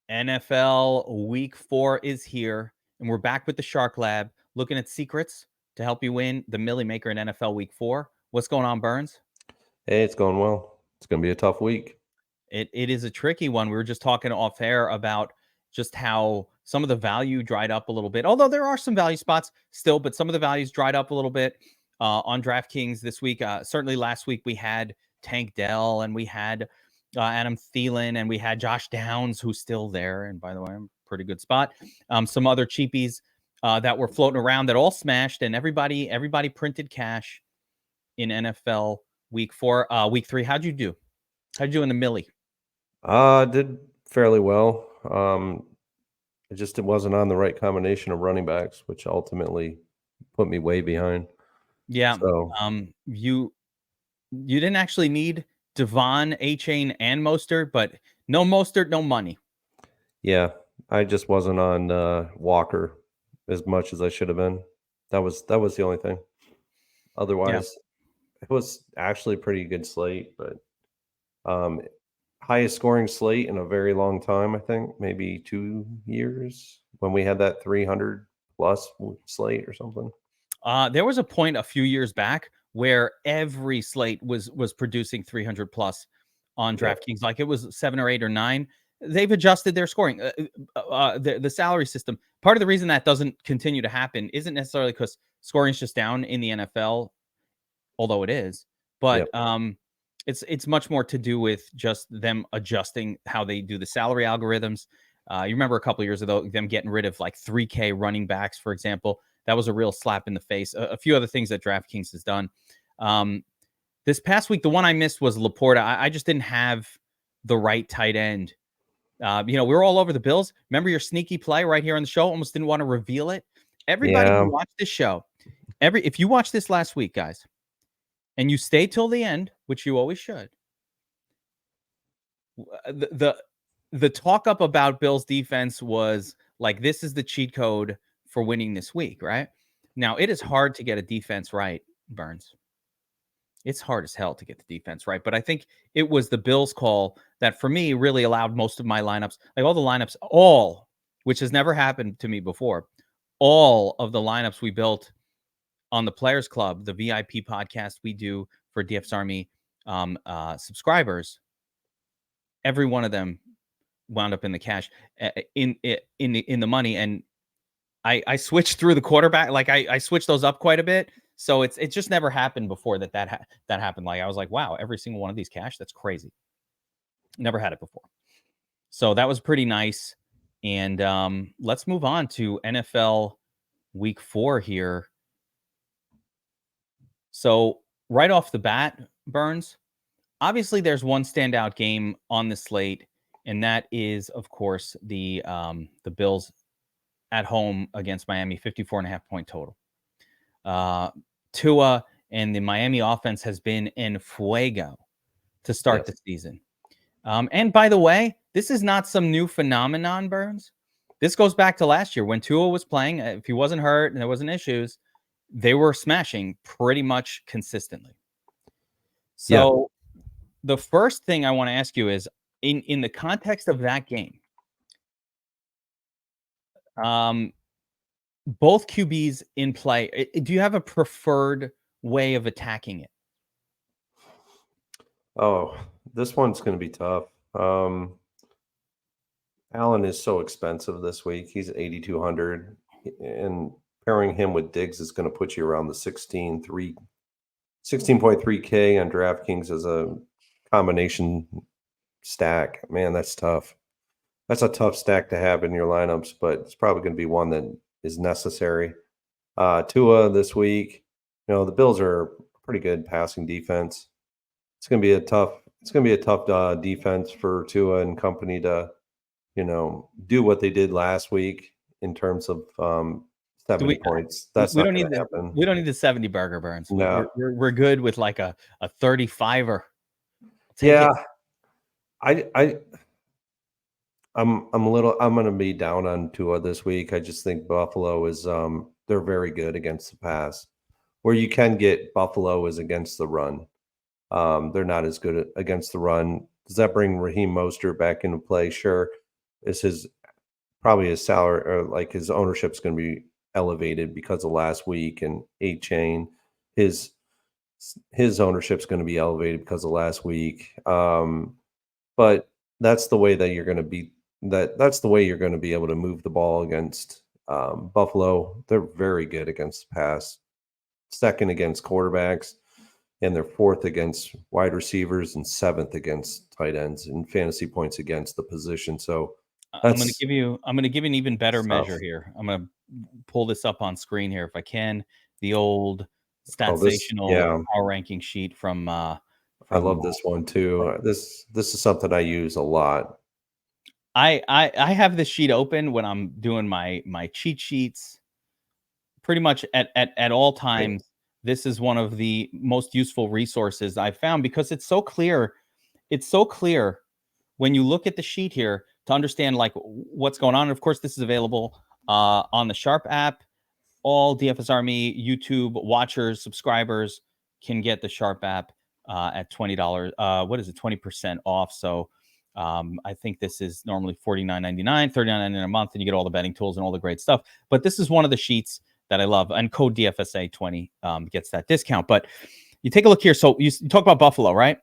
NFL Week 4 is here, and we're back with the Shark Lab, looking at secrets to help you win the Millie Maker in NFL Week 4. What's going on, Burns? Hey, it's going well. It's going to be a tough week. It is a tricky one. We were just talking off air about just how some of the value dried up a little bit, although there are some value spots still, but some of the values dried up a little bit on DraftKings this week. Certainly last week we had Tank Dell and we had Adam Thielen and we had Josh Downs, who's still there. And by the way, I'm pretty good spot. Some other cheapies that were floating around that all smashed, and everybody printed cash in NFL Week 4. Week 3, how'd you do? How'd you do in the Millie? Did fairly well. It wasn't on the right combination of running backs, which ultimately put me way behind. Yeah. So You didn't actually need Devon, A-Chain, and Mostert, but no Mostert, no money. yeah, I just wasn't on Walker as much as I should have been. That was the only thing. Yeah. Otherwise, it was actually a pretty good slate, but um, highest scoring slate in a very long time. I think maybe 2 years when we had that 300 plus slate or something. There was a point a few years back where every slate was producing 300 plus on Yeah. DraftKings. Like it was 7 or 8 or 9. They've adjusted their scoring. The salary system. Part of the reason that doesn't continue to happen isn't necessarily because scoring is just down in the NFL, although it is, but Yep. it's much more to do with just them adjusting how they do the salary algorithms. You remember a couple of years ago them getting rid of like 3K running backs, for example. That was a real slap in the face. A few other things that DraftKings has done. Um, this past week, the one I missed was Laporta. I just didn't have the right tight end. We were all over the Bills. Remember your sneaky play right here on the show? Almost didn't want to reveal it. Everybody who Yeah. watched this show, if you watched this last week, guys, and you stay till the end, which you always should, the talk up about Bill's defense was like, this is the cheat code for winning this week, right? Now, it is hard to get a defense right, Burns. It's hard as hell to get the defense right, but I think it was the Bills call that for me really allowed most of my lineups, like all the lineups, which has never happened to me before, all of the lineups we built on the Players Club, the VIP podcast we do for DF's Army subscribers, every one of them wound up in the cash, in the money. And I switched through the quarterback, like I switched those up quite a bit. So it just never happened before that happened. Like I was like, wow, every single one of these cash, that's crazy. Never had it before. So that was pretty nice. And let's move on to NFL Week 4 here. So right off the bat, Burns, obviously there's one standout game on the slate, and that is, of course, the Bills at home against Miami, 54.5 point total. Tua and the Miami offense has been en fuego to start Yes. the season. And by the way, this is not some new phenomenon, Burns. This goes back to last year when Tua was playing. If he wasn't hurt and there wasn't issues, they were smashing pretty much consistently. Yeah. So the first thing I want to ask you is, in the context of that game, both QBs in play, do you have a preferred way of attacking it? Oh, this one's going to be tough. Allen is so expensive this week. He's 8,200, and pairing him with Diggs is going to put you around the 16.3K on DraftKings as a combination stack. Man, that's tough. That's a tough stack to have in your lineups, but it's probably going to be one that is necessary. Tua this week, the Bills are a pretty good passing defense. It's going to be a tough. It's going to be a tough defense for Tua and company to, do what they did last week in terms of 70 points. That's We not don't going need to happen. we don't need the 70 burger, Burns. No. We're good with like a 35er. Take Yeah, it. I'm going to be down on Tua this week. I just think Buffalo is they're very good against the pass. Where you can get Buffalo is against the run. They're not as good against the run. Does that bring Raheem Mostert back into play? Sure. is his probably his salary or like his ownership's going to be elevated because of last week and 8 chain. His his ownership's going to be elevated because of last week. But that's the way that you're going to be that's the way you're going to be able to move the ball against Buffalo. They're very good against the pass, second against quarterbacks, and they're fourth against wide receivers and seventh against tight ends and fantasy points against the position. So I'm going to that's give you an even better measure tough. here. I'm going to pull this up on screen here if I can. The old Oh, this Statsational yeah, power ranking sheet from I love this one too. This is something I use a lot. I have this sheet open when I'm doing my cheat sheets. Pretty much at all Right, times, this is one of the most useful resources I've found because it's so clear. It's so clear when you look at the sheet here to understand like what's going on. And of course, this is available on the Sharp app. All DFS Army YouTube watchers, subscribers can get the Sharp app at $20. What is it? 20% off. So I think this is normally $49.99, $39.99 a month, and you get all the betting tools and all the great stuff. But this is one of the sheets that I love, and code DFSA20 gets that discount. But you take a look here. So you talk about Buffalo, right?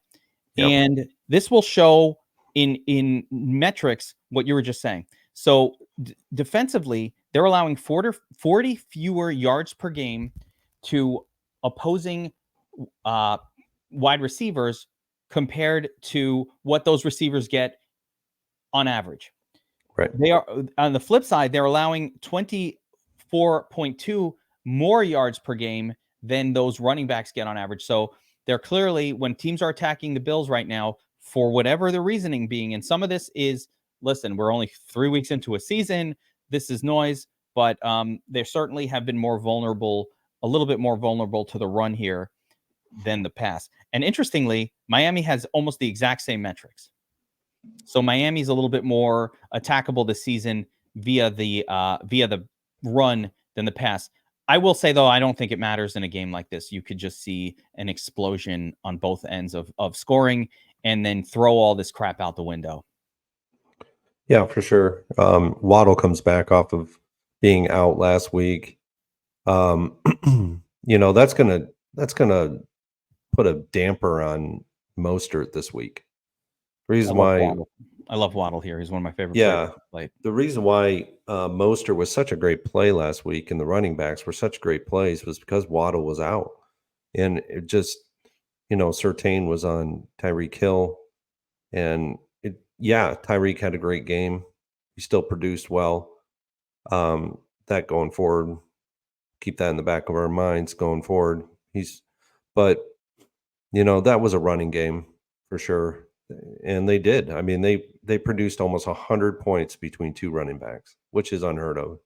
yep, And this will show in metrics what you were just saying. So defensively, they're allowing 40 fewer yards per game to opposing uh, wide receivers compared to what those receivers get on average. right. They are on the flip side, they're allowing 24.2 more yards per game than those running backs get on average. So they're clearly, when teams are attacking the Bills right now, for whatever the reasoning being, and some of this is, listen, we're only 3 weeks into a season. This is noise, but they certainly have been more vulnerable, a little bit more vulnerable to the run here than the pass. And interestingly, Miami has almost the exact same metrics. So Miami's a little bit more attackable this season via the run than the pass. I will say though, I don't think it matters in a game like this. You could just see an explosion on both ends of scoring, and then throw all this crap out the window. Yeah, for sure. Waddle comes back off of being out last week. Um, that's gonna put a damper on Mostert this week. I Reason love why, Waddle. I love Waddle here. He's one of my favorite players yeah, to play. the reason why Mostert was such a great play last week and the running backs were such great plays was because Waddle was out, and it just Surtain was on Tyreek Hill, and yeah, Tyreek had a great game. He still produced well. That going forward, keep that in the back of our minds going forward. But that was a running game for sure, and they did. I mean, they produced almost 100 points between two running backs, which is unheard of.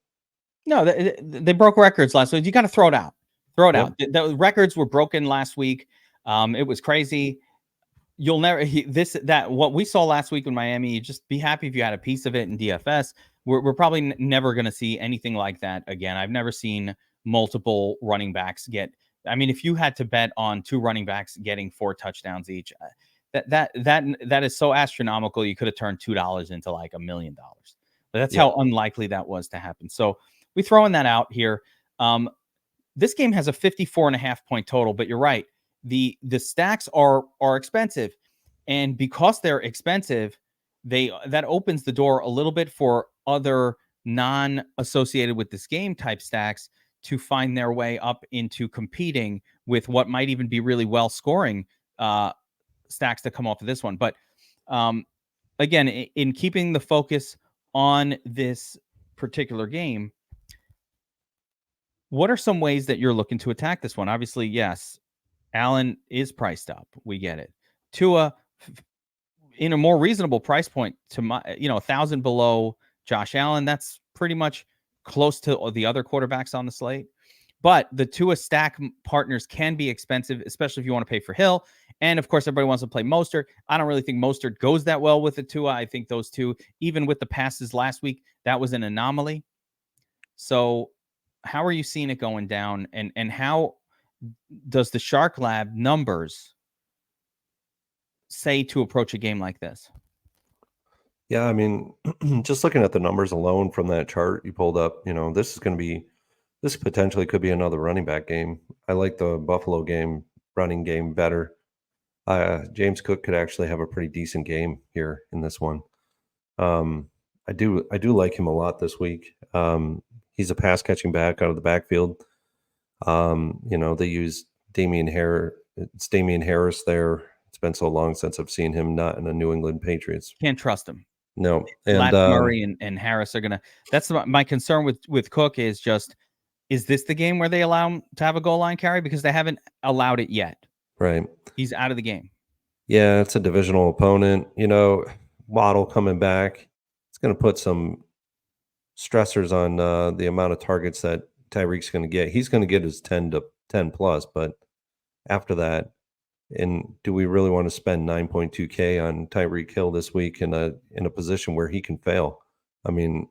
No, they broke records last week. You got to throw it out. Throw it Yep. out. The records were broken last week. It was crazy. You'll never what we saw last week in Miami. You just be happy if you had a piece of it in DFS. We're probably never going to see anything like that again. I've never seen multiple running backs get. I mean, if you had to bet on two running backs getting 4 touchdowns each, that is so astronomical. You could have turned $2 into like $1 million. But that's Yep. how unlikely that was to happen. So we throwing that out here. This game has a 54.5 point total, but you're right. The stacks are expensive, and because they're expensive, that opens the door a little bit for other non-associated with this game type stacks to find their way up into competing with what might even be really well scoring stacks to come off of this one. But again, in keeping the focus on this particular game, what are some ways that you're looking to attack this one? Obviously, yes, Allen is priced up. We get it. Tua in a more reasonable price point to 1,000 below Josh Allen. That's pretty much close to the other quarterbacks on the slate. But the Tua stack partners can be expensive, especially if you want to pay for Hill. And of course, everybody wants to play Mostert. I don't really think Mostert goes that well with the Tua. I think those two, even with the passes last week, that was an anomaly. So how are you seeing it going down? And how does the Shark Lab numbers say to approach a game like this? Yeah, I mean, just looking at the numbers alone from that chart you pulled up, this potentially could be another running back game. I like the Buffalo game, running game better. James Cook could actually have a pretty decent game here in this one. Um, I do like him a lot this week. He's a pass catching back out of the backfield. They use Damian Harris. It's Damian Harris there. It's been so long since I've seen him not in a New England Patriots. Can't trust him. No, and Murray and Harris are gonna. That's my concern with Cook is just, is this the game where they allow him to have a goal line carry? Because they haven't allowed it yet. right. He's out of the game. Yeah, it's a divisional opponent. Waddle coming back. It's going to put some stressors on the amount of targets that Tyreek's going to get. He's going to get his 10 plus, but after that, and do we really want to spend 9.2K on Tyreek Hill this week in a position where he can fail? I mean,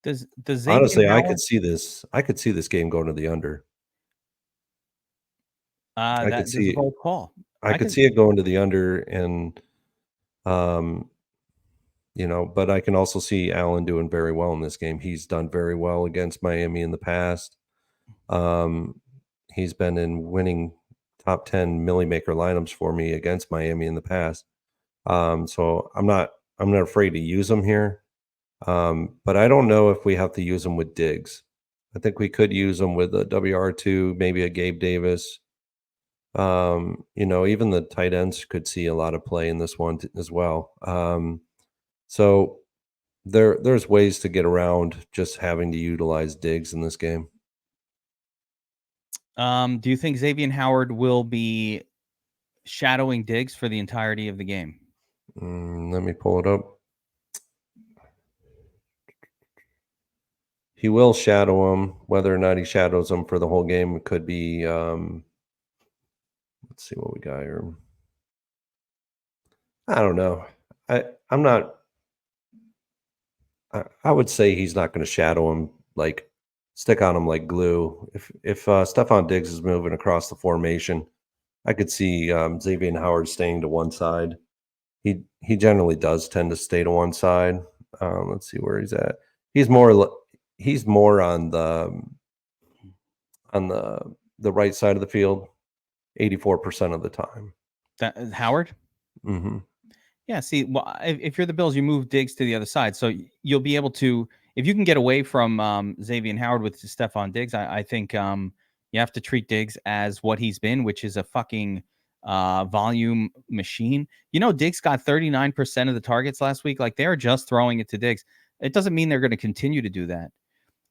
Does Xavier honestly, I Howard? could see this. I could see this game going to the under. I could That's a see. bold call. I I could could. see it going to the under, and um, but I can also see Allen doing very well in this game. He's done very well against Miami in the past. Um, he's been in winning top 10 Millie Maker lineups for me against Miami in the past. So I'm not afraid to use him here. But I don't know if we have to use him with Diggs. I think we could use him with a WR2, maybe a Gabe Davis. Even the tight ends could see a lot of play in this one as well. So there's ways to get around just having to utilize Diggs in this game. Do you think Xavier Howard will be shadowing Diggs for the entirety of the game? Let me pull it up. He will shadow him. Whether or not he shadows him for the whole game could be. Let's see what we got here. I don't know. I'm not. I would say he's not going to shadow him, like stick on him like glue. If Stephon Diggs is moving across the formation, I could see Xavier Howard staying to one side. He generally does tend to stay to one side. Let's see where he's at. He's more on the right side of the field 84% of the time. That Howard? Hmm. Yeah. See, well, if you're the Bills, you move Diggs to the other side, so you'll be able to, if you can get away from Xavier Howard with Stephon Diggs. I think you have to treat Diggs as what he's been, which is a fucking volume machine. Diggs got 39% of the targets last week. Like, they're just throwing it to Diggs. It doesn't mean they're going to continue to do that,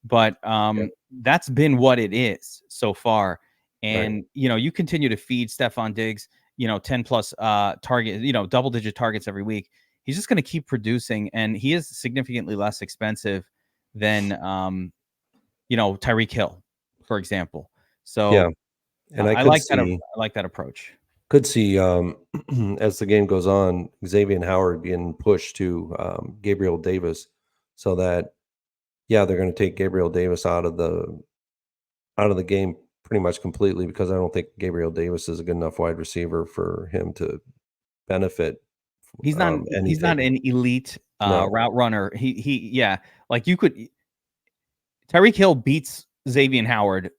but Yeah, that's been what it is so far. right. And you continue to feed Stephon Diggs, 10 plus target, double digit targets every week. He's just going to keep producing, and he is significantly less expensive than Tyreek Hill, for example. Yeah, So and I I could like that. I see like that approach. as the game goes on, Xavier Howard being pushed to Gabriel Davis, so that they're going to take Gabriel Davis out of the game pretty much completely because I don't think Gabriel Davis is a good enough wide receiver for him to benefit He's not anything. an elite No, route runner. Yeah, like you could. Tyreek Hill beats Xavier Howard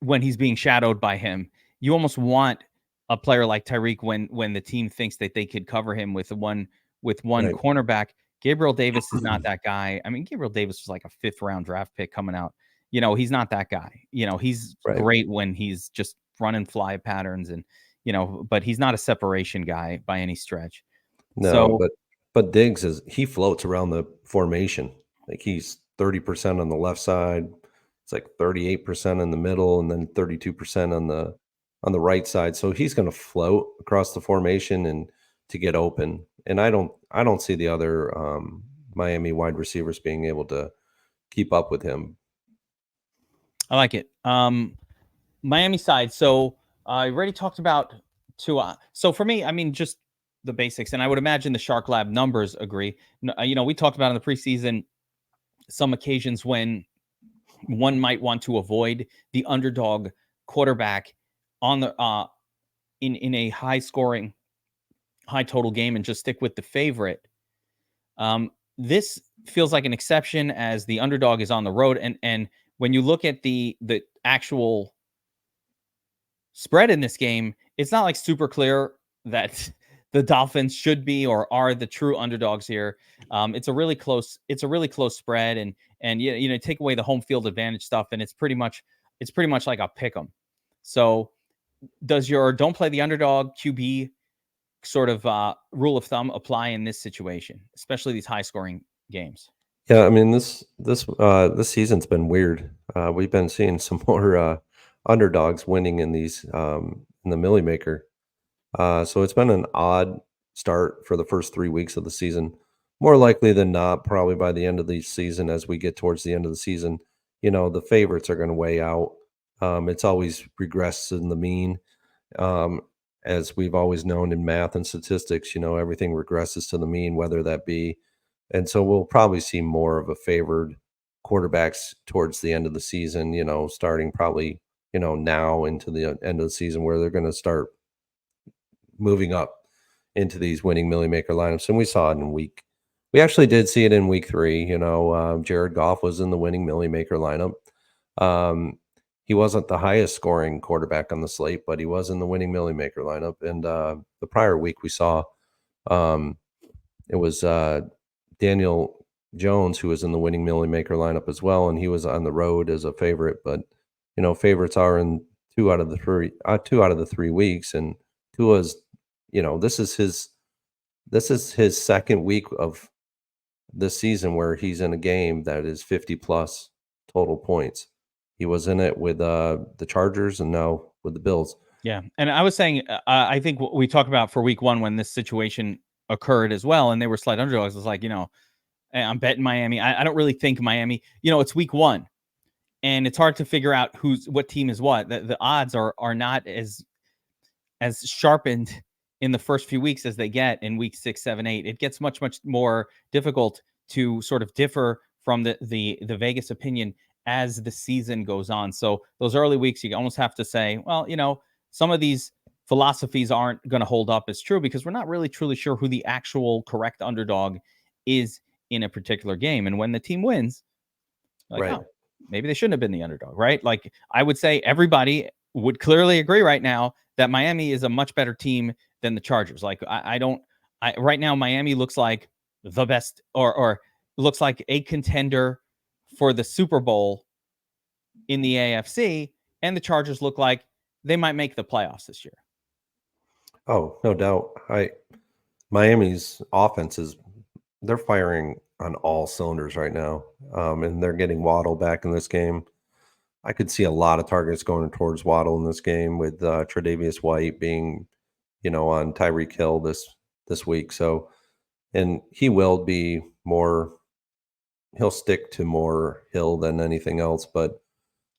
when he's being shadowed by him. You almost want a player like Tyreek when the team thinks that they could cover him with one right, cornerback. Gabriel Davis is not that guy. I mean, Gabriel Davis was like a 5th-round draft pick coming out. He's not that guy. He's right. great when he's just running fly patterns, and but he's not a separation guy by any stretch. No, So but Diggs he floats around the formation. Like he's 30% on the left side. It's like 38% in the middle and then 32% on the right side. So he's going to float across the formation and to get open. And I don't see the other Miami wide receivers being able to keep up with him. I like it. Miami side. So I already talked about Tua. So for me, I mean, just the basics, and I would imagine the Shark Lab numbers agree. We talked about in the preseason some occasions when one might want to avoid the underdog quarterback on the in a high scoring, high total game and just stick with the favorite. This feels like an exception as the underdog is on the road. And when you look at the actual spread in this game, it's not like super clear that the Dolphins should be or are the true underdogs here. It's a really close spread, and take away the home field advantage stuff, and it's pretty much like a pick 'em. So does your don't play the underdog QB sort of rule of thumb apply in this situation, especially these high scoring games? Yeah, I mean this season's been weird. We've been seeing some more underdogs winning in these in the Millie Maker. So it's been an odd start for the first 3 weeks of the season. More likely than not, probably by the end of the season, as we get towards the end of the season, the favorites are going to weigh out. It's always regressed in the mean. Um, as we've always known in math and statistics, everything regresses to the mean, whether that be. And so we'll probably see more of a favored quarterbacks towards the end of the season, starting probably, now into the end of the season where they're going to start moving up into these winning Millie Maker lineups. And we saw it we actually did see it in week 3. Jared Goff was in the winning Millie Maker lineup. He wasn't the highest scoring quarterback on the slate, but he was in the winning Millie Maker lineup. And the prior week we saw it was Daniel Jones who was in the winning Millie Maker lineup as well, and he was on the road as a favorite. But favorites are in 2 out of the 3 weeks, and Tua's this is his second week of this season where he's in a game that is 50 plus total points. He was in it with the Chargers and now with the Bills. Yeah, and I was saying, I think what we talked about for week 1 when this situation occurred as well, and they were slight underdogs. It was like, I'm betting Miami. I don't really think Miami. It's week 1, and it's hard to figure out what team is what. The odds are not as sharpened in the first few weeks as they get in week 6, 7, 8. It gets much more difficult to sort of differ from the Vegas opinion as the season goes on. So those early weeks, you almost have to say, well, some of these philosophies aren't going to hold up as true because we're not really truly sure who the actual correct underdog is in a particular game. And when the team wins, like, right. oh, maybe they shouldn't have been the underdog, right? Like, I would say everybody would clearly agree right now that Miami is a much better team than the Chargers. Like, right now, Miami looks like the best or looks like a contender for the Super Bowl in the AFC, and the Chargers look like they might make the playoffs this year. Oh, no doubt. Miami's offense they're firing on all cylinders right now. And they're getting Waddle back in this game. I could see a lot of targets going towards Waddle in this game with Tre'Davious White being, on Tyreek Hill this week. So, and he will be more. He'll stick to more Hill than anything else. But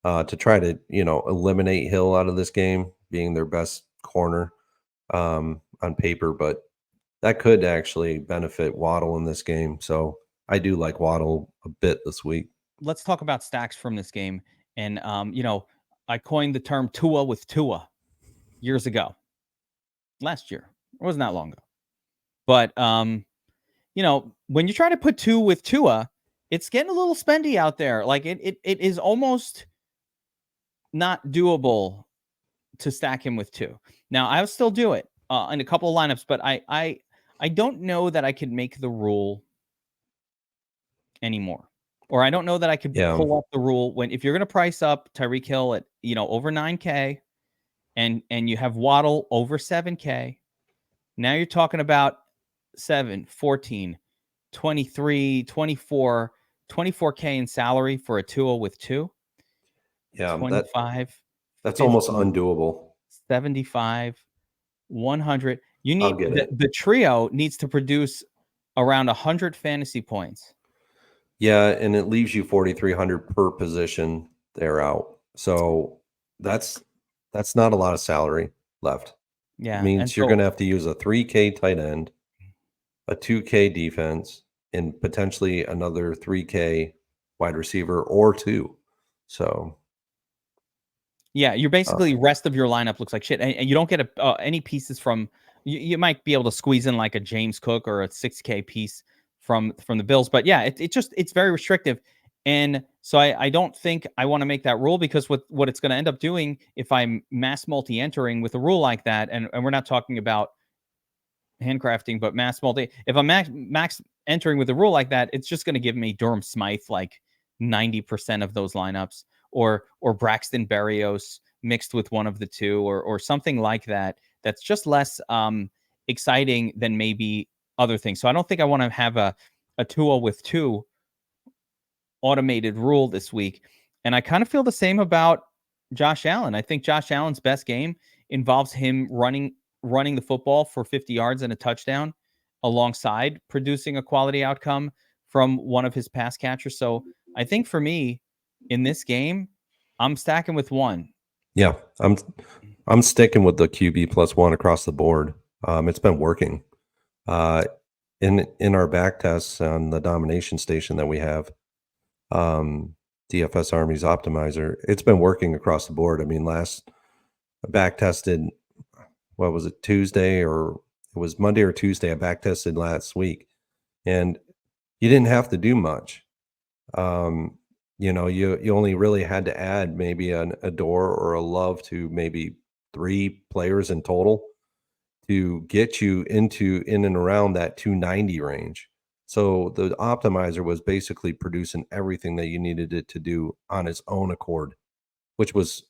to try to eliminate Hill out of this game, being their best corner on paper, but that could actually benefit Waddle in this game. So I do like Waddle a bit this week. Let's talk about stacks from this game. And, I coined the term Tua with Tua years ago. Last year. It wasn't that long ago. But, when you try to put 2 with Tua, it's getting a little spendy out there. Like, it is almost not doable to stack him with 2. Now, I'll still do it in a couple of lineups, but I don't know that I could make the rule anymore. Or I don't know that I could pull up the rule if you're going to price up Tyreek Hill at, over 9K and you have Waddle over 7K. Now you're talking about 7, 14, 23, 24, 24K in salary for a Tua with 2. Yeah, 25. That's 50, almost undoable. 75, 100. You need I'll get it. The trio needs to produce around 100 fantasy points. Yeah, and it leaves you 4,300 per position they're out. So that's not a lot of salary left. Yeah. It means you're going to have to use a 3K tight end, a 2K defense, and potentially another 3K wide receiver or 2. So yeah, you're basically rest of your lineup looks like shit, and you don't get any pieces from. You might be able to squeeze in like a James Cook or a 6K piece from the Bills. But yeah, it's very restrictive. And so I don't think I want to make that rule, because what it's going to end up doing if I'm mass multi-entering with a rule like that, and we're not talking about handcrafting, but mass multi. If I'm max entering with a rule like that, it's just going to give me Durham Smythe like 90% of those lineups, or Braxton Berrios mixed with one of the two, or something like that. That's just less exciting than maybe other things. So I don't think I want to have a 2-0 with 2 automated rule this week. And I kind of feel the same about Josh Allen. I think Josh Allen's best game involves him running the football for 50 yards and a touchdown, alongside producing a quality outcome from one of his pass catchers. So I think for me in this game, I'm stacking with 1. Yeah, I'm sticking with the QB +1 across the board. It's been working. In our back tests on the domination station that we have, DFS Army's optimizer, it's been working across the board. I mean, last back tested, what was it, Tuesday, or it was Monday or Tuesday? I back tested last week, and you didn't have to do much. You only really had to add maybe a Door or a Love to maybe 3 players in total to get you in and around that 290 range. So the optimizer was basically producing everything that you needed it to do on its own accord, which was,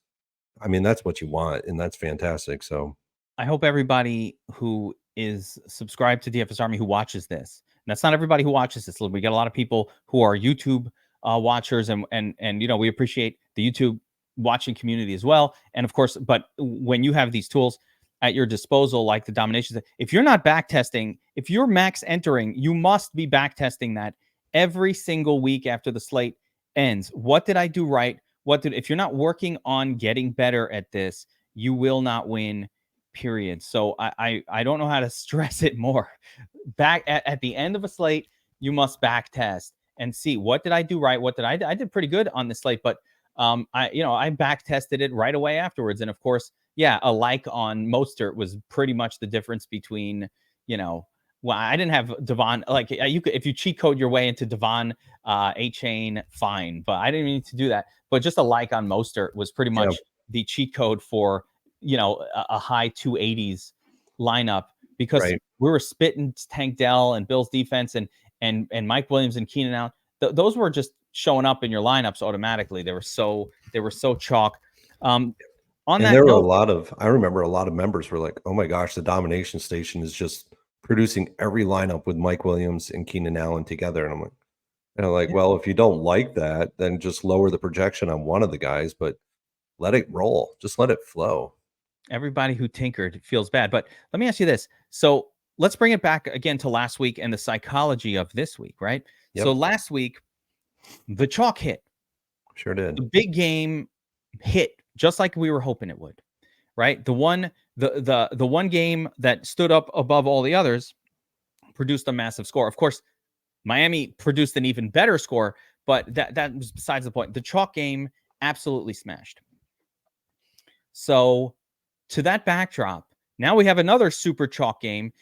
I mean, that's what you want, and that's fantastic. So I hope everybody who is subscribed to DFS Army who watches this, and that's not everybody who watches this. We get a lot of people who are YouTube watchers, and we appreciate the YouTube watching community as well. And of course, but when you have these tools at your disposal, like the dominations, if you're not back testing, if you're max entering, you must be back testing that every single week after the slate ends. What did I do right? If you're not working on getting better at this, you will not win, period. So I don't know how to stress it more. Back at the end of a slate, you must back test and see, what did I do right? What did I did pretty good on the slate, but I back tested it right away afterwards. And of course, yeah, a like on Mostert was pretty much the difference between, well, I didn't have Devon. Like, you could, if you cheat code your way into Devon A-Chain, fine, but I didn't need to do that. But just a like on Mostert was pretty yeah, much the cheat code for, a high 280s lineup, because right. we were spitting Tank Dell and Bill's defense and Mike Williams and Keenan Allen. Those were just showing up in your lineups automatically. They were so chalk. On And that there were a note, lot of, I remember a lot of members were like, "Oh my gosh, the domination station is just producing every lineup with Mike Williams and Keenan Allen together." And I'm like, yeah, well, if you don't like that, then just lower the projection on one of the guys, but let it roll. Just let it flow. everybody who tinkered feels bad. But let me ask you this. So let's bring it back again to last week and the psychology of this week, right? So Yep, last week, the chalk hit. sure did. The big game hit just like we were hoping it would, right? The one game that stood up above all the others produced a massive score. Of course, Miami produced an even better score, but that was besides the point. The chalk game absolutely smashed. So, to that backdrop, now we have another super chalk game.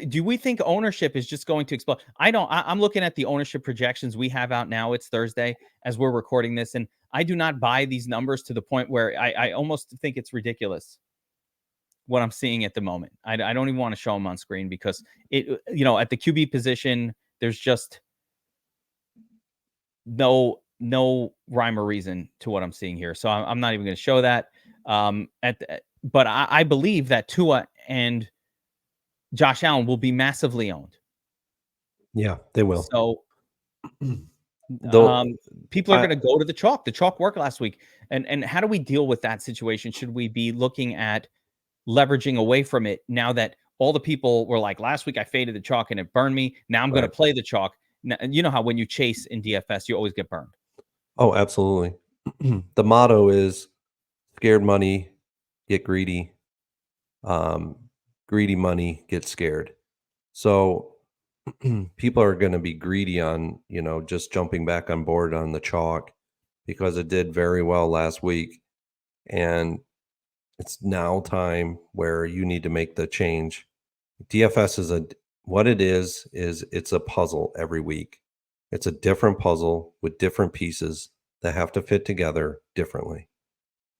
Do we think ownership is just going to explode? I'm looking at the ownership projections we have out now. It's Thursday as we're recording this, and I do not buy these numbers to the point where I almost think it's ridiculous what I'm seeing at the moment. I don't even want to show them on screen, because at the QB position, there's just no rhyme or reason to what I'm seeing here. So I'm not even going to show that. But I believe that Tua and Josh Allen will be massively owned. Yeah, they will. So Though people are I going to go to the chalk. The chalk worked last week. And how do we deal with that situation? Should we be looking at leveraging away from it now that all the people were like, last week I faded the chalk and it burned me. Now I'm going to right. play the chalk. Now, you know how when you chase in DFS, you always get burned. Oh, absolutely. The motto is scared money, get greedy. Um, greedy money, get scared. So people are going to be greedy on, just jumping back on board on the chalk because it did very well last week. And it's now time where you need to make the change. DFS what it is it's a puzzle every week. It's a different puzzle with different pieces that have to fit together differently.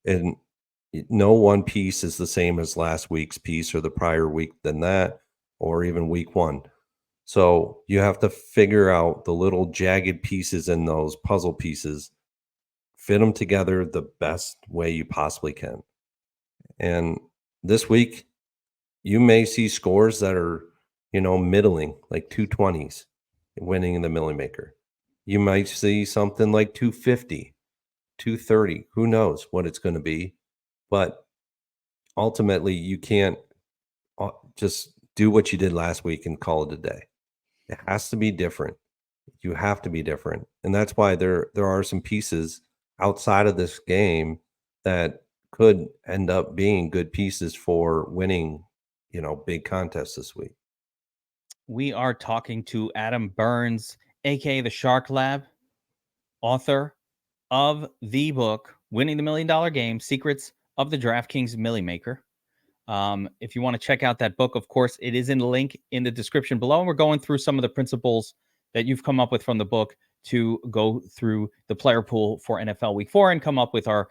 And no one piece is the same as last week's piece or the prior week than that, or even week one. So you have to figure out the little jagged pieces in those puzzle pieces, fit them together the best way you possibly can. And this week, you may see scores that are, middling, like 220s, winning in the Millie Maker. You might see something like 250, 230. Who knows what it's going to be? But ultimately, you can't just do what you did last week and call it a day. It has to be different. You have to be different. And that's why there are some pieces outside of this game that could end up being good pieces for winning, big contests this week. We are talking to Adam Burns, aka the Shark Lab, author of the book Winning the Million Dollar Game: Secrets of the DraftKings Millie Maker. If you want to check out that book, of course, it is in the link in the description below. And we're going through some of the principles that you've come up with from the book to go through the player pool for NFL Week 4 and come up with our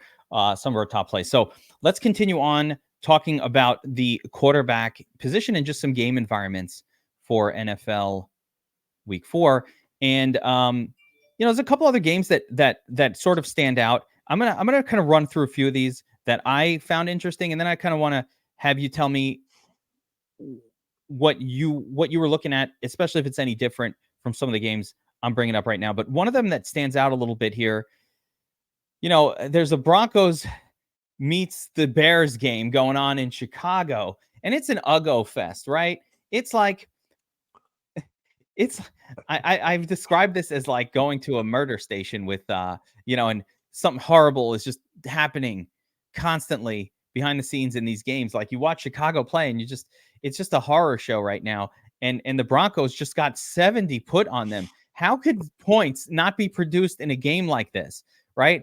some of our top plays. So let's continue on talking about the quarterback position and just some game environments for NFL Week 4. And there's a couple other games that sort of stand out. I'm gonna kind of run through a few of these that I found interesting, and then I kind of want to have you tell me what you were looking at, especially if it's any different from some of the games I'm bringing up right now. But one of them that stands out a little bit here, there's a Broncos meets the Bears game going on in Chicago, and it's an Uggo fest, right? It's like I've described this as like going to a murder station with and something horrible is just happening constantly behind the scenes in these games. Like you watch Chicago play and it's just a horror show right now. And the Broncos just got 70 put on them. How could points not be produced in a game like this? Right?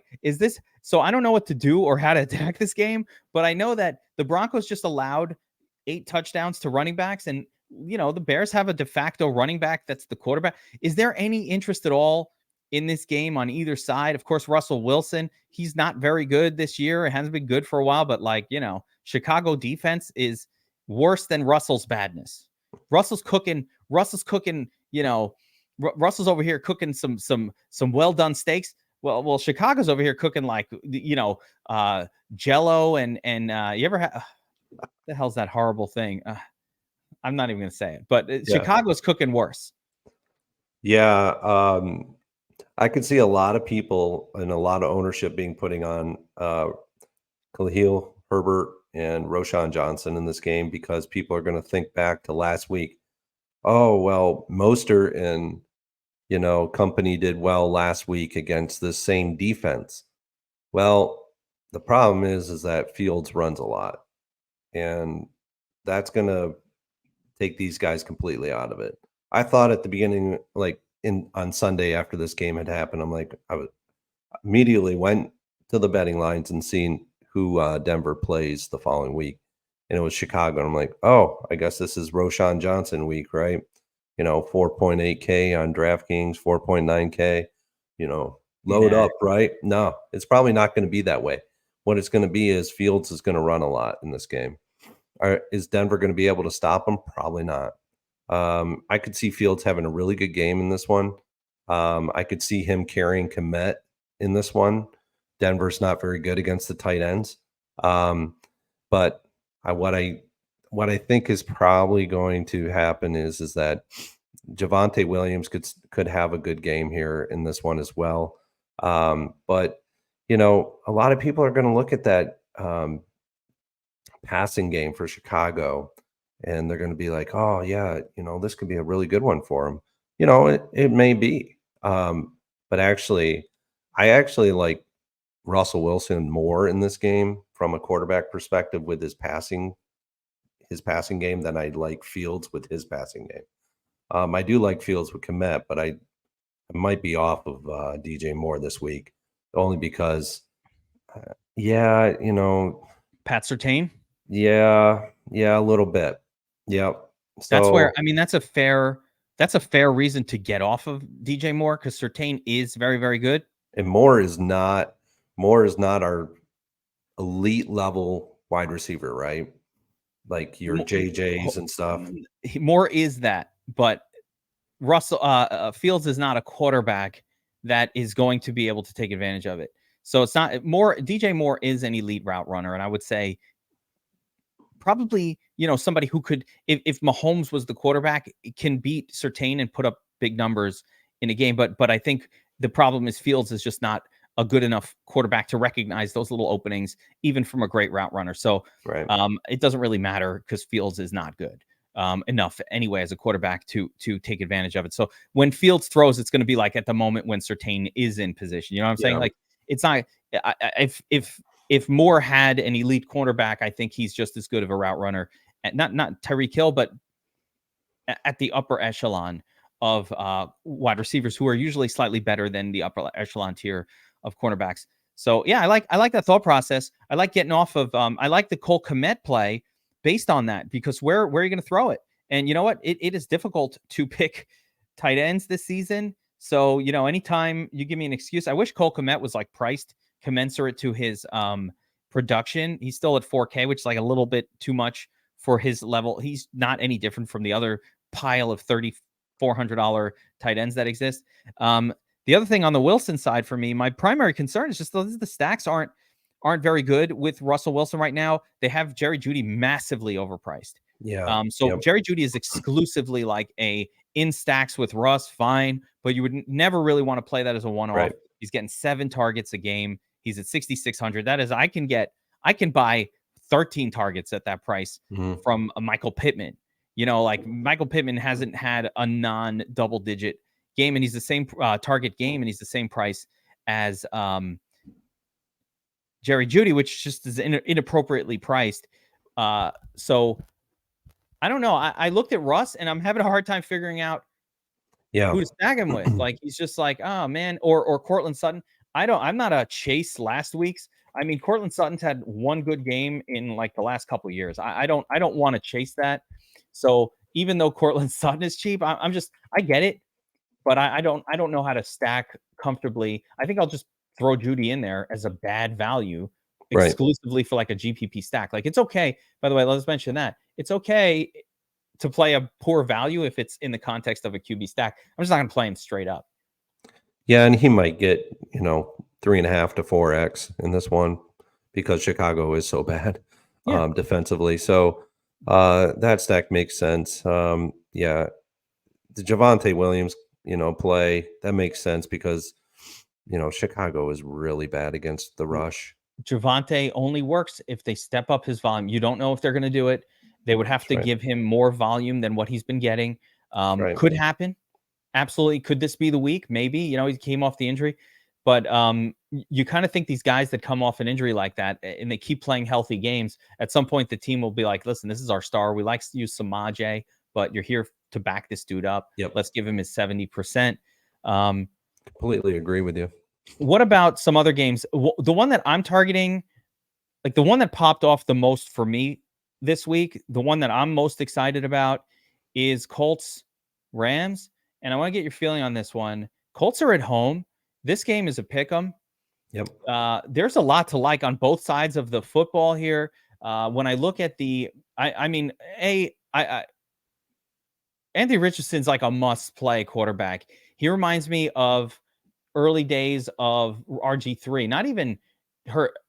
So I don't know what to do or how to attack this game, but I know that the Broncos just allowed 8 touchdowns to running backs, and the Bears have a de facto running back that's the quarterback. Is there any interest at all in this game on either side? Of course, Russell Wilson, he's not very good this year. It hasn't been good for a while, but Chicago defense is worse than Russell's badness. Russell's cooking, Russell's over here cooking some well done steaks. Well, Chicago's over here cooking Jello and you ever have the hell's that horrible thing? I'm not even going to say it, but Chicago's cooking worse. Yeah. I could see a lot of people and a lot of ownership being putting on Khalil Herbert and Roshan Johnson in this game because people are going to think back to last week. Oh, well, Mostert and, company did well last week against this same defense. Well, the problem is that Fields runs a lot, and that's going to take these guys completely out of it. I thought at the beginning, like on Sunday after this game had happened, I immediately went to the betting lines and seen who Denver plays the following week, and it was Chicago. And I'm like, oh, I guess this is Roshan Johnson week, right? 4.8K on DraftKings, 4.9K. Load up, right? No, it's probably not going to be that way. What it's going to be is Fields is going to run a lot in this game. Is Denver going to be able to stop him? Probably not. I could see Fields having a really good game in this one. I could see him carrying Kmet in this one. Denver's not very good against the tight ends. But what I think is probably going to happen is that Javonte Williams could have a good game here in this one as well. But a lot of people are going to look at that passing game for Chicago, and they're going to be like, oh yeah, this could be a really good one for him. It may be. But I actually like Russell Wilson more in this game from a quarterback perspective with his passing game than I like Fields with his passing game. I do like Fields with Kmet, but I might be off of DJ Moore this week only because, Pat Surtain. Yeah, a little bit. Yep. That's where, So, I mean, that's a fair reason to get off of DJ Moore, because Surtain is very, very good. and Moore is not our elite level wide receiver, right? Like your JJs and stuff. Moore is that, but Fields is not a quarterback that is going to be able to take advantage of it. So it's not more. DJ Moore is an elite route runner, and I would say probably, somebody who could, if Mahomes was the quarterback, can beat Surtain and put up big numbers in a game. But I think the problem is Fields is just not a good enough quarterback to recognize those little openings, even from a great route runner. So Right. it doesn't really matter because Fields is not good enough anyway as a quarterback to take advantage of it. So when Fields throws, it's going to be like at the moment when Surtain is in position. You know what I'm saying? Yeah. Like, it's not, if Moore had an elite cornerback, I think he's just as good of a route runner. Not Tyreek Hill, but at the upper echelon of wide receivers, who are usually slightly better than the upper echelon tier of cornerbacks. So yeah, I like that thought process. I like getting off of I like the Cole Kmet play based on that, because where are you going to throw it? And you know what? It is difficult to pick tight ends this season. So, anytime you give me an excuse, I wish Cole Kmet was like priced commensurate to his production. He's still at 4K, which is like a little bit too much for his level. He's not any different from the other pile of $3,400 tight ends that exist. The other thing on the Wilson side for me, my primary concern is just the stacks aren't very good with Russell Wilson right now. They have Jerry Jeudy massively overpriced. Yeah. So Yep. Jerry Jeudy is exclusively like a in stacks with Russ, fine, but you would never really want to play that as a one-off. Right. He's getting 7 targets a game. He's at 6,600. That is, I can buy 13 targets at that price Mhm. from a Michael Pittman. Like Michael Pittman hasn't had a non-double digit game, and he's the same target game, and he's the same price as Jerry Jeudy, which just is inappropriately priced. So I don't know. I looked at Russ, and I'm having a hard time figuring out Yeah. who to stack him with. Like, he's just like, oh man, or Cortland Sutton. I'm not a chase last week's. I mean, Cortland Sutton's had one good game in like the last couple of years. I don't want to chase that. So even though Cortland Sutton is cheap, I get it, but I don't know how to stack comfortably. I think I'll just throw Jeudy in there as a bad value Right. exclusively for like a GPP stack. Like, it's okay. By the way, let's mention that it's okay to play a poor value if it's in the context of a QB stack. I'm just not going to play him straight up. Yeah, and he might get, 3.5 to 4x in this one because Chicago is so bad Yeah. defensively. So that stack makes sense. Yeah, the Javonte Williams, play that makes sense because Chicago is really bad against the rush. Javonte only works if they step up his volume. You don't know if they're going to do it. They would have That's to right. give him more volume than what he's been getting. That's right. Could happen. Absolutely. Could this be the week? Maybe. He came off the injury. But you kind of think these guys that come off an injury like that and they keep playing healthy games, at some point the team will be like, listen, this is our star. We like to use Samaje, but you're here to back this dude up. Yep. Let's give him his 70%. Completely agree with you. What about some other games? The one that I'm targeting, like the one that popped off the most for me this week, the one that I'm most excited about is Colts Rams. And I want to get your feeling on this one. Colts are at home. This game is a pick 'em. Yep. There's a lot to like on both sides of the football here. When I look at Anthony Richardson's like a must play quarterback. He reminds me of early days of RG3. Not even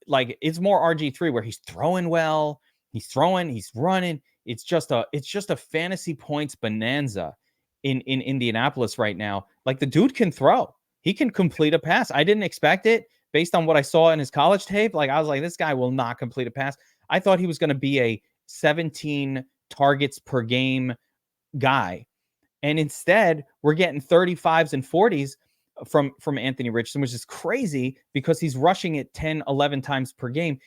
like it's more RG3 where he's throwing well, he's running. It's just a fantasy points bonanza in Indianapolis right now. Like, the dude can throw. He can complete a pass. I didn't expect it based on what I saw in his college tape. Like, I was like, this guy will not complete a pass. I thought he was going to be a 17 targets per game guy. And instead, we're getting 35s and 40s from Anthony Richardson, which is crazy because he's rushing it 10, 11 times per game.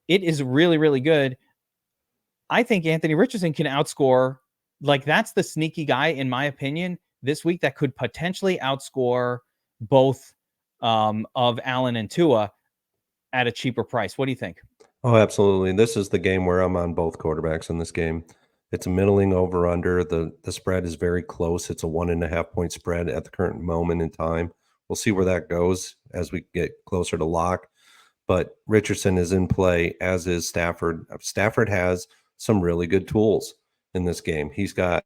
It is really, really good. I think Anthony Richardson can outscore. Like, that's the sneaky guy, in my opinion, this week that could potentially outscore both of Allen and Tua at a cheaper price. What do you think? Oh, absolutely. This is the game where I'm on both quarterbacks in this game. It's a middling over under. The spread is very close. It's a 1.5 point spread at the current moment in time. We'll see where that goes as we get closer to lock. But Richardson is in play, as is Stafford. Stafford has some really good tools in this game. He's got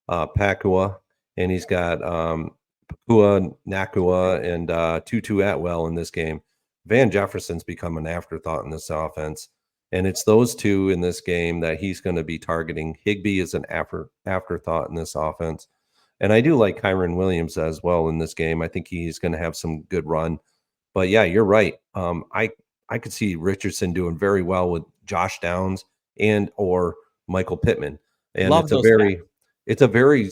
Pakua, and he's got Pakua, Nakua, and Tutu Atwell in this game. Van Jefferson's become an afterthought in this offense. And it's those two in this game that he's going to be targeting. Higbee is an afterthought in this offense. And I do like Kyron Williams as well in this game. I think he's going to have some good run. But yeah, you're right. I could see Richardson doing very well with Josh Downs and or Michael Pittman. And Love those stats. it's a very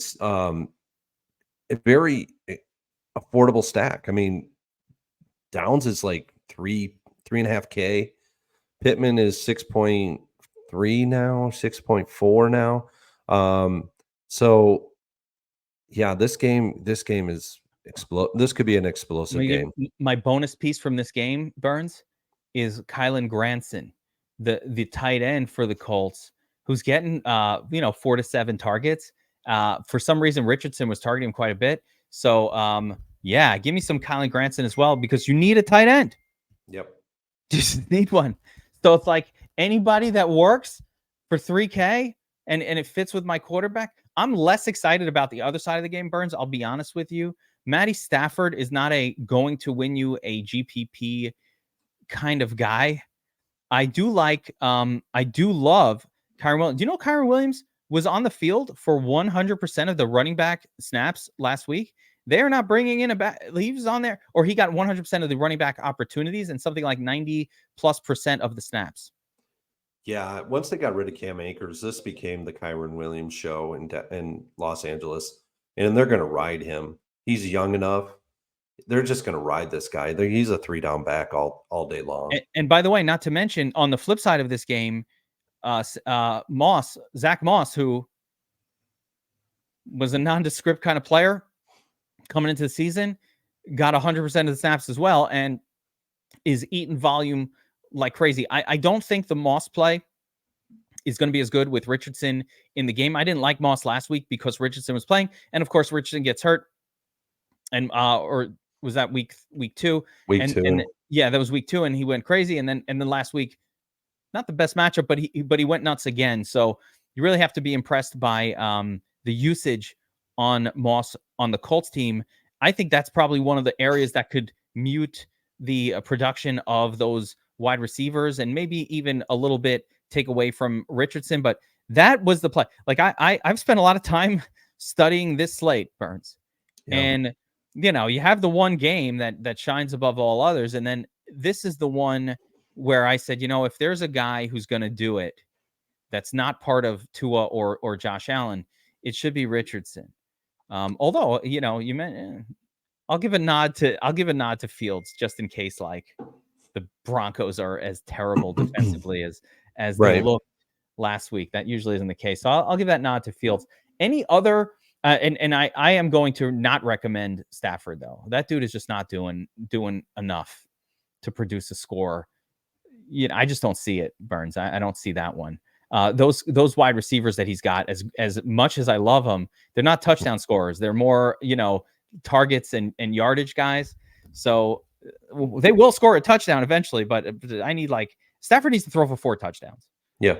affordable stack. I mean, Downs is like 3.5K. Pittman is 6.3 now, 6.4 now. So yeah, this game is this could be an explosive game. My bonus piece from this game, Burns, is Kylan Granson, the tight end for the Colts, who's getting 4 to 7 targets. For some reason, Richardson was targeting him quite a bit. So yeah, give me some Kylan Granson as well, because you need a tight end. Yep. Just need one. So it's like anybody that works for 3K and it fits with my quarterback. I'm less excited about the other side of the game, Burns. I'll be honest with you. Matty Stafford is not going to win you a GPP kind of guy. I do love Kyron Williams. Do you know Kyron Williams was on the field for 100% of the running back snaps last week? They're not bringing in a back. He was on there, or he got 100% of the running back opportunities and something like 90+% of the snaps. Yeah, once they got rid of Cam Akers, this became the Kyron Williams show in Los Angeles, and they're going to ride him. He's young enough. They're just going to ride this guy. He's a 3-down back all day long. And by the way, not to mention, on the flip side of this game, Zach Moss, who was a nondescript kind of player coming into the season, got 100% of the snaps as well, and is eating volume like crazy. I don't think the Moss play is going to be as good with Richardson in the game. I didn't like Moss last week because Richardson was playing, and of course Richardson gets hurt, and or was that week 2? Week 2. Yeah, that was week 2, and he went crazy, and then last week, not the best matchup, but he went nuts again. So you really have to be impressed by the usage on Moss on the Colts team. I think that's probably one of the areas that could mute the production of those wide receivers and maybe even a little bit take away from Richardson. But that was the play. Like I've spent a lot of time studying this slate, Burns. Yeah. And you have the one game that shines above all others, and then this is the one where I said, if there's a guy who's going to do it, that's not part of Tua or Josh Allen, it should be Richardson. Although, you meant, I'll give a nod to Fields just in case, like, the Broncos are as terrible defensively as they looked last week. That usually isn't the case. So I'll give that nod to Fields. Any other, and I am going to not recommend Stafford, though. That dude is just not doing enough to produce a score. I just don't see it, Burns. I don't see that one. Those wide receivers that he's got, as much as I love them, they're not touchdown scorers. They're more, targets and yardage guys. So they will score a touchdown eventually, but I need, Stafford needs to throw for 4 touchdowns. Yeah.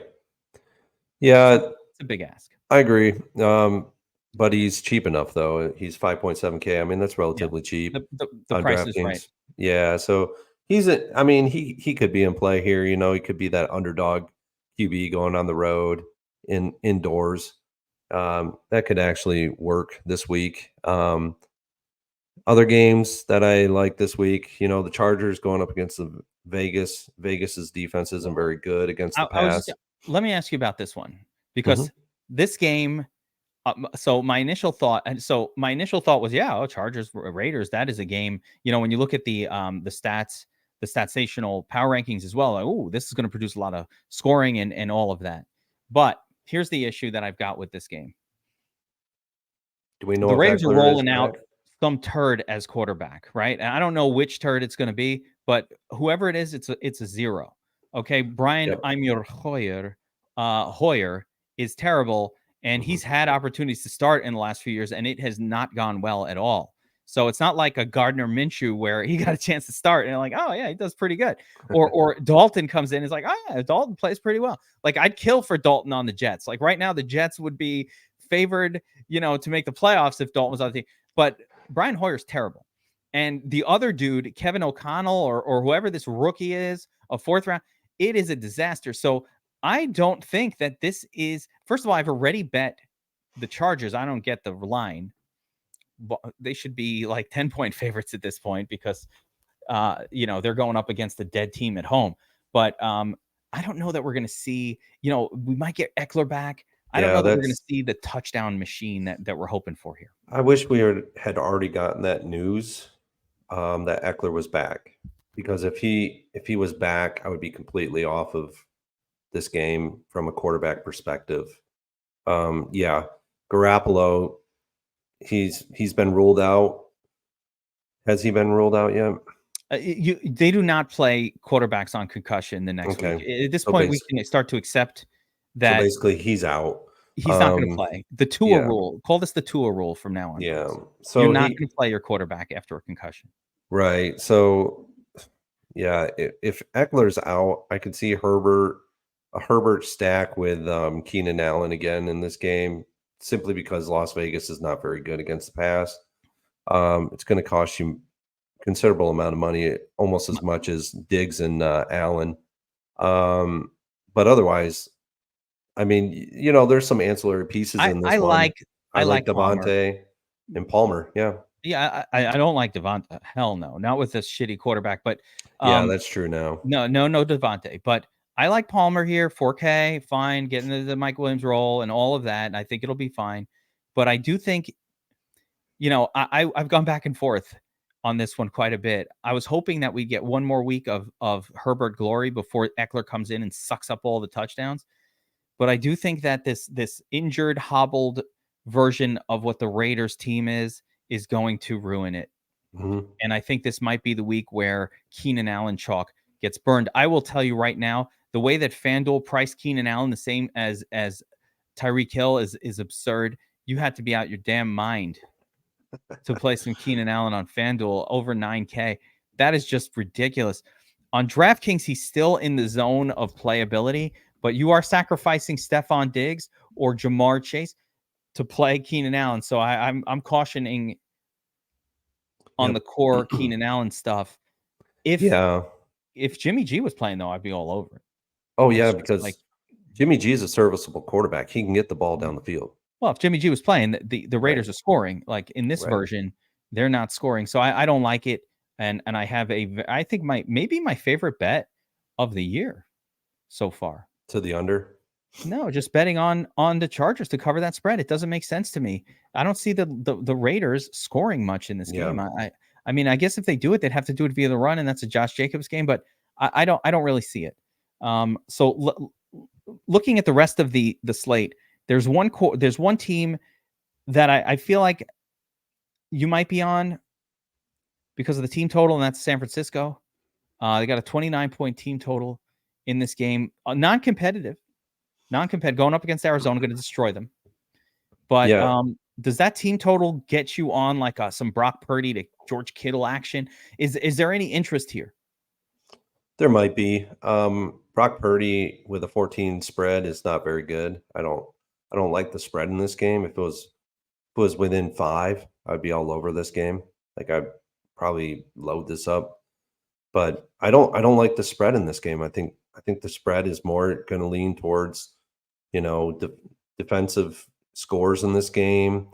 It's a big ask. I agree. But he's cheap enough, though. He's 5.7K. I mean, that's relatively cheap. The price is right. Yeah. So he could be in play here. He could be that underdog QB going on the road indoors. That could actually work this week. Other games that I like this week, the Chargers going up against the Vegas. Vegas's defense isn't very good against the pass. Let me ask you about this one, because this game. So my initial thought was, Chargers Raiders. That is a game. When you look at the stats, the statsational power rankings as well, this is going to produce a lot of scoring and all of that. But here's the issue that I've got with this game. Do we know the Raiders are rolling out some turd as quarterback, right? And I don't know which turd it's going to be, but whoever it is, it's a 0. Okay, Brian, I'm your Hoyer is terrible, and Mhm. he's had opportunities to start in the last few years, and it has not gone well at all. So it's not like a Gardner Minshew where he got a chance to start and like, oh yeah, he does pretty good. Or Dalton comes in and is like, oh yeah, Dalton plays pretty well. Like I'd kill for Dalton on the Jets. Like right now, the Jets would be favored, to make the playoffs if Dalton was on the team. But Brian Hoyer's terrible. And the other dude, Kevin O'Connell or whoever this rookie is, a fourth round, it is a disaster. So I don't think that this is, first of all, I've already bet the Chargers. I don't get the line. But they should be like 10-point favorites at this point because, they're going up against a dead team at home. But I don't know that we're going to see, we might get Eckler back. I don't Yeah, know that we're going to that's. see the touchdown machine that we're hoping for here. I wish we had already gotten that news that Eckler was back, because if he was back, I would be completely off of this game from a quarterback perspective. Yeah, Garoppolo, he's been ruled out. Has he been ruled out yet? They do not play quarterbacks on concussion the next week. Okay, At this so point, we base can start to accept so that basically he's out. he's not going to Um, play. The Tua yeah, rule. Call this the Tua rule from now on, yeah. Burns. You're So not going to play your quarterback after a concussion. right. So yeah, if Eckler's out, I could see a Herbert stack with Keenan Allen again in this game, simply because Las Vegas is not very good against the pass. It's going to cost you considerable amount of money, almost as much as Diggs and Allen. But otherwise, I mean, there's some ancillary pieces I in I this one. like I I like like Palmer. Devontae and Palmer. Yeah, Yeah, I don't like Devonta. Hell no, not with this shitty quarterback. But yeah, um, that's true now. no Devontae. But I like Palmer here. 4K, fine, getting the Mike Williams role and all of that. And I think it'll be fine. But I do think, I've gone back and forth on this one quite a bit. I was hoping that we get one more week of Herbert glory before Eckler comes in and sucks up all the touchdowns. But I do think that this injured, hobbled version of what the Raiders team is going to ruin it. Mhm. And I think this might be the week where Keenan Allen chalk gets burned. I will tell you right now, the way that FanDuel priced Keenan Allen the same as Tyreek Hill is absurd. You had to be out your damn mind to play some Keenan Allen on FanDuel over 9K. That is just ridiculous. On DraftKings, he's still in the zone of playability, but you are sacrificing Stephon Diggs or Jamar Chase to play Keenan Allen. So I'm cautioning on Yep. the core Keenan Allen stuff. If Yeah. if Jimmy G was playing though, I'd be all over it. Oh, It's yeah, just like, because Jimmy G is a serviceable quarterback. He can get the ball down the field. well, if Jimmy G was playing, the Right. Raiders are scoring. Like in this Right. version, they're not scoring. So I don't like it. And I have I think maybe my favorite bet of the year so far. To the under. No, just betting on the Chargers to cover that spread. It doesn't make sense to me. I don't see the Raiders scoring much in this game. Yeah. I mean, I guess if they do it, they'd have to do it via the run, and that's a Josh Jacobs game. But I don't really see it. So looking at the rest of the slate, there's one team that I feel like you might be on because of the team total, and that's San Francisco. They got a 29-point team total in this game, non-competitive, going up against Arizona, going to destroy them. But Yeah. does that team total get you on like some Brock Purdy to George Kittle action? Is there any interest here? There might be. Brock Purdy with a 14 spread is not very good. I don't like the spread in this game. If it was within 5, I'd be all over this game. Like I'd probably load this up. But I don't like the spread in this game. I think the spread is more going to lean towards, defensive scores in this game.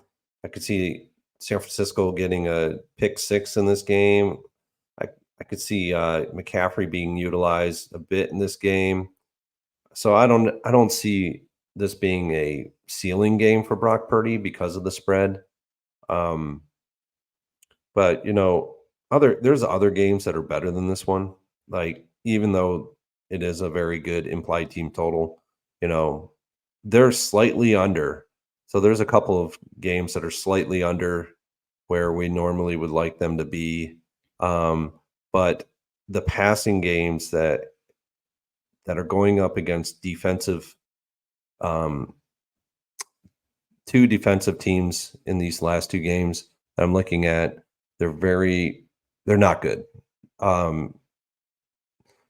I could see San Francisco getting a pick 6 in this game. I could see McCaffrey being utilized a bit in this game. So I don't see this being a ceiling game for Brock Purdy because of the spread. Um, but there's other games that are better than this one. Like even though it is a very good implied team total, they're slightly under. So there's a couple of games that are slightly under where we normally would like them to be. But the passing games that are going up against defensive two defensive teams in these last two games that I'm looking at. They're not good.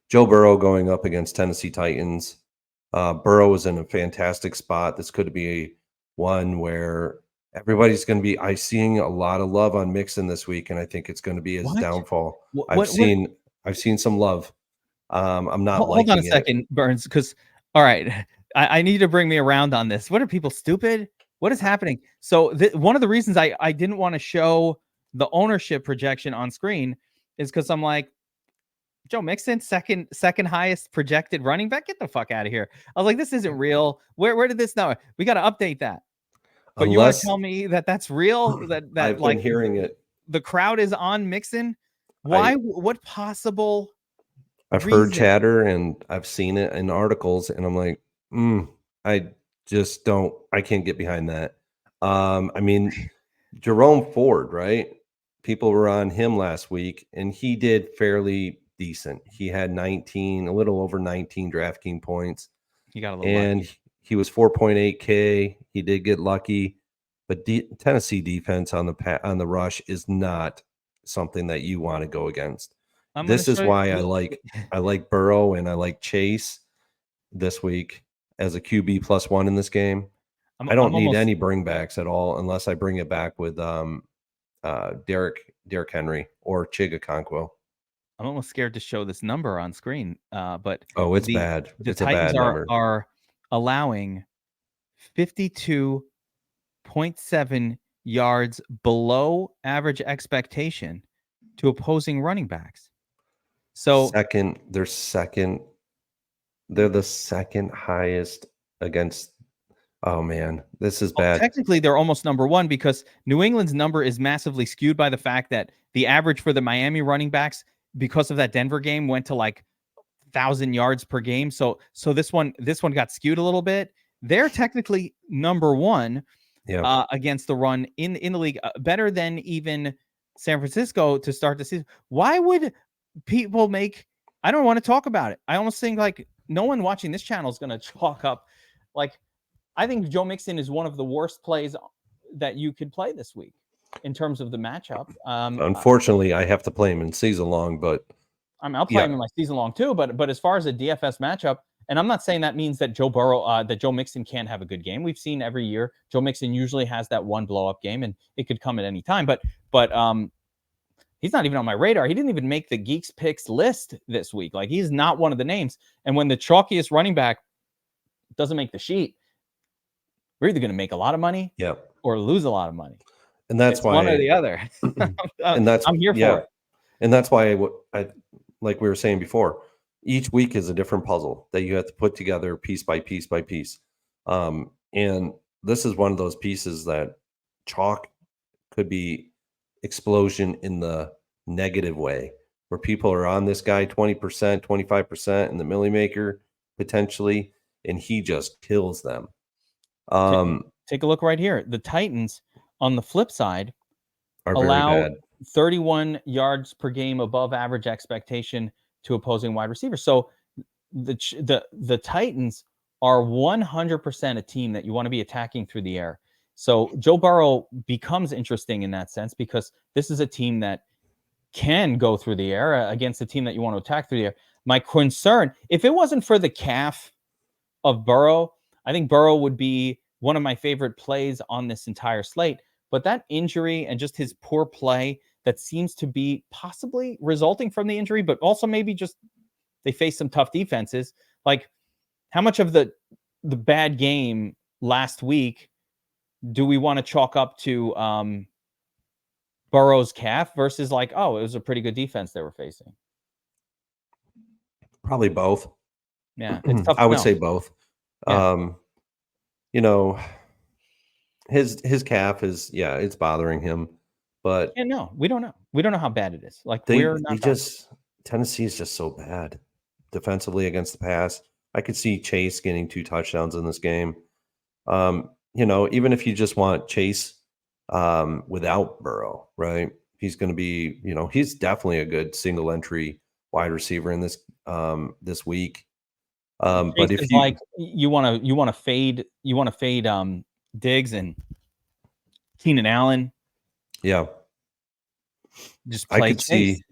Joe Burrow going up against Tennessee Titans. Burrow is in a fantastic spot. This could be one where everybody's going to be. I'm seeing a lot of love on Mixon this week, and I think it's going to be his What? downfall. What? What? I've seen some love. I'm not Hold on a liking it. second, Burns, because all right, I need to bring me around on this. What are people stupid? What is happening? So one of the reasons I didn't want to show the ownership projection on screen is because I'm like, Joe Mixon, second highest projected running back. Get the fuck out of here. I was like, this isn't real. Where did this know? We got to update that. But you want to Unless tell me that that's real? That I've like been hearing it. the crowd is on Mixon? Why? What possible I've heard reason? chatter and I've seen it in articles, and I'm like, I just don't. I can't get behind that. I mean, Jerome Ford, right? People were on him last week, and he did fairly decent. He had a little over 19 DraftKings points, You got a little and lucky. he was 4.8K. He did get lucky, but Tennessee defense on the rush is not something that you want to go against. I'm going to This is show you. why I like Burrow and I like Chase this week as a QB +1 in this game. I don't I'm need almost any bringbacks at all unless I bring it back with Derrick Henry or Chigakonkwo. I'm almost scared to show this number on screen. But Oh, it's the bad. the It's a Titans bad number. are allowing 52.7 yards below average expectation to opposing running backs. So They're second. They're the second highest against. Oh man, this is bad. technically they're almost number one because New England's number is massively skewed by the fact that the average for the Miami running backs, because of that Denver game, went to like 1,000 yards per game. So this one got skewed a little bit. They're technically number one Yeah. against the run in the league, better than even San Francisco to start the season. Why would people make? I don't want to talk about it. I almost think like no one watching this channel is going to chalk up. Like, I think Joe Mixon is one of the worst plays that you could play this week in terms of the matchup. Unfortunately, I have to play him in season long, but I'll play him in my season long too. But as far as a DFS matchup, and I'm not saying that means that Joe Mixon can't have a good game. We've seen every year Joe Mixon usually has that one blow up game, and it could come at any time. But he's not even on my radar. He didn't even make the Geeks picks list this week. Like, he's not one of the names. And when the chalkiest running back doesn't make the sheet, we're either going to make a lot of money or lose a lot of money. And that's it's why one or the other. And that's I'm here for it. And that's why I like we were saying before, each week is a different puzzle that you have to put together piece by piece by piece. And this is one of those pieces that chalk could be explosion in the negative way, where people are on this guy 20%, 25% in the Millie Maker potentially, and he just kills them. Take a look right here. The Titans, on the flip side, are allow very bad. 31 yards per game above average expectation to opposing wide receivers. So the Titans are 100% a team that you want to be attacking through the air. So Joe Burrow becomes interesting in that sense because this is a team that can go through the air against a team that you want to attack through the air. My concern, if it wasn't for the calf of Burrow, I think Burrow would be one of my favorite plays on this entire slate. But that injury and just his poor play that seems to be possibly resulting from the injury, but also maybe just they face some tough defenses. Like, how much of the bad game last week do we want to chalk up to Burrow's calf versus like, oh, it was a pretty good defense they were facing? Probably both. Yeah, it's tough. I would say both. Yeah. You know, his calf is it's bothering him, but no, we don't know. We don't know how bad it is. Like, they we're not Tennessee is just so bad defensively against the pass. I could see Chase getting 2 touchdowns in this game. Even if you just want Chase without Burrow, right? He's going to be, he's definitely a good single entry wide receiver in this week. But if you want to fade Diggs and Keenan Allen. Yeah. Just I play could Chase. see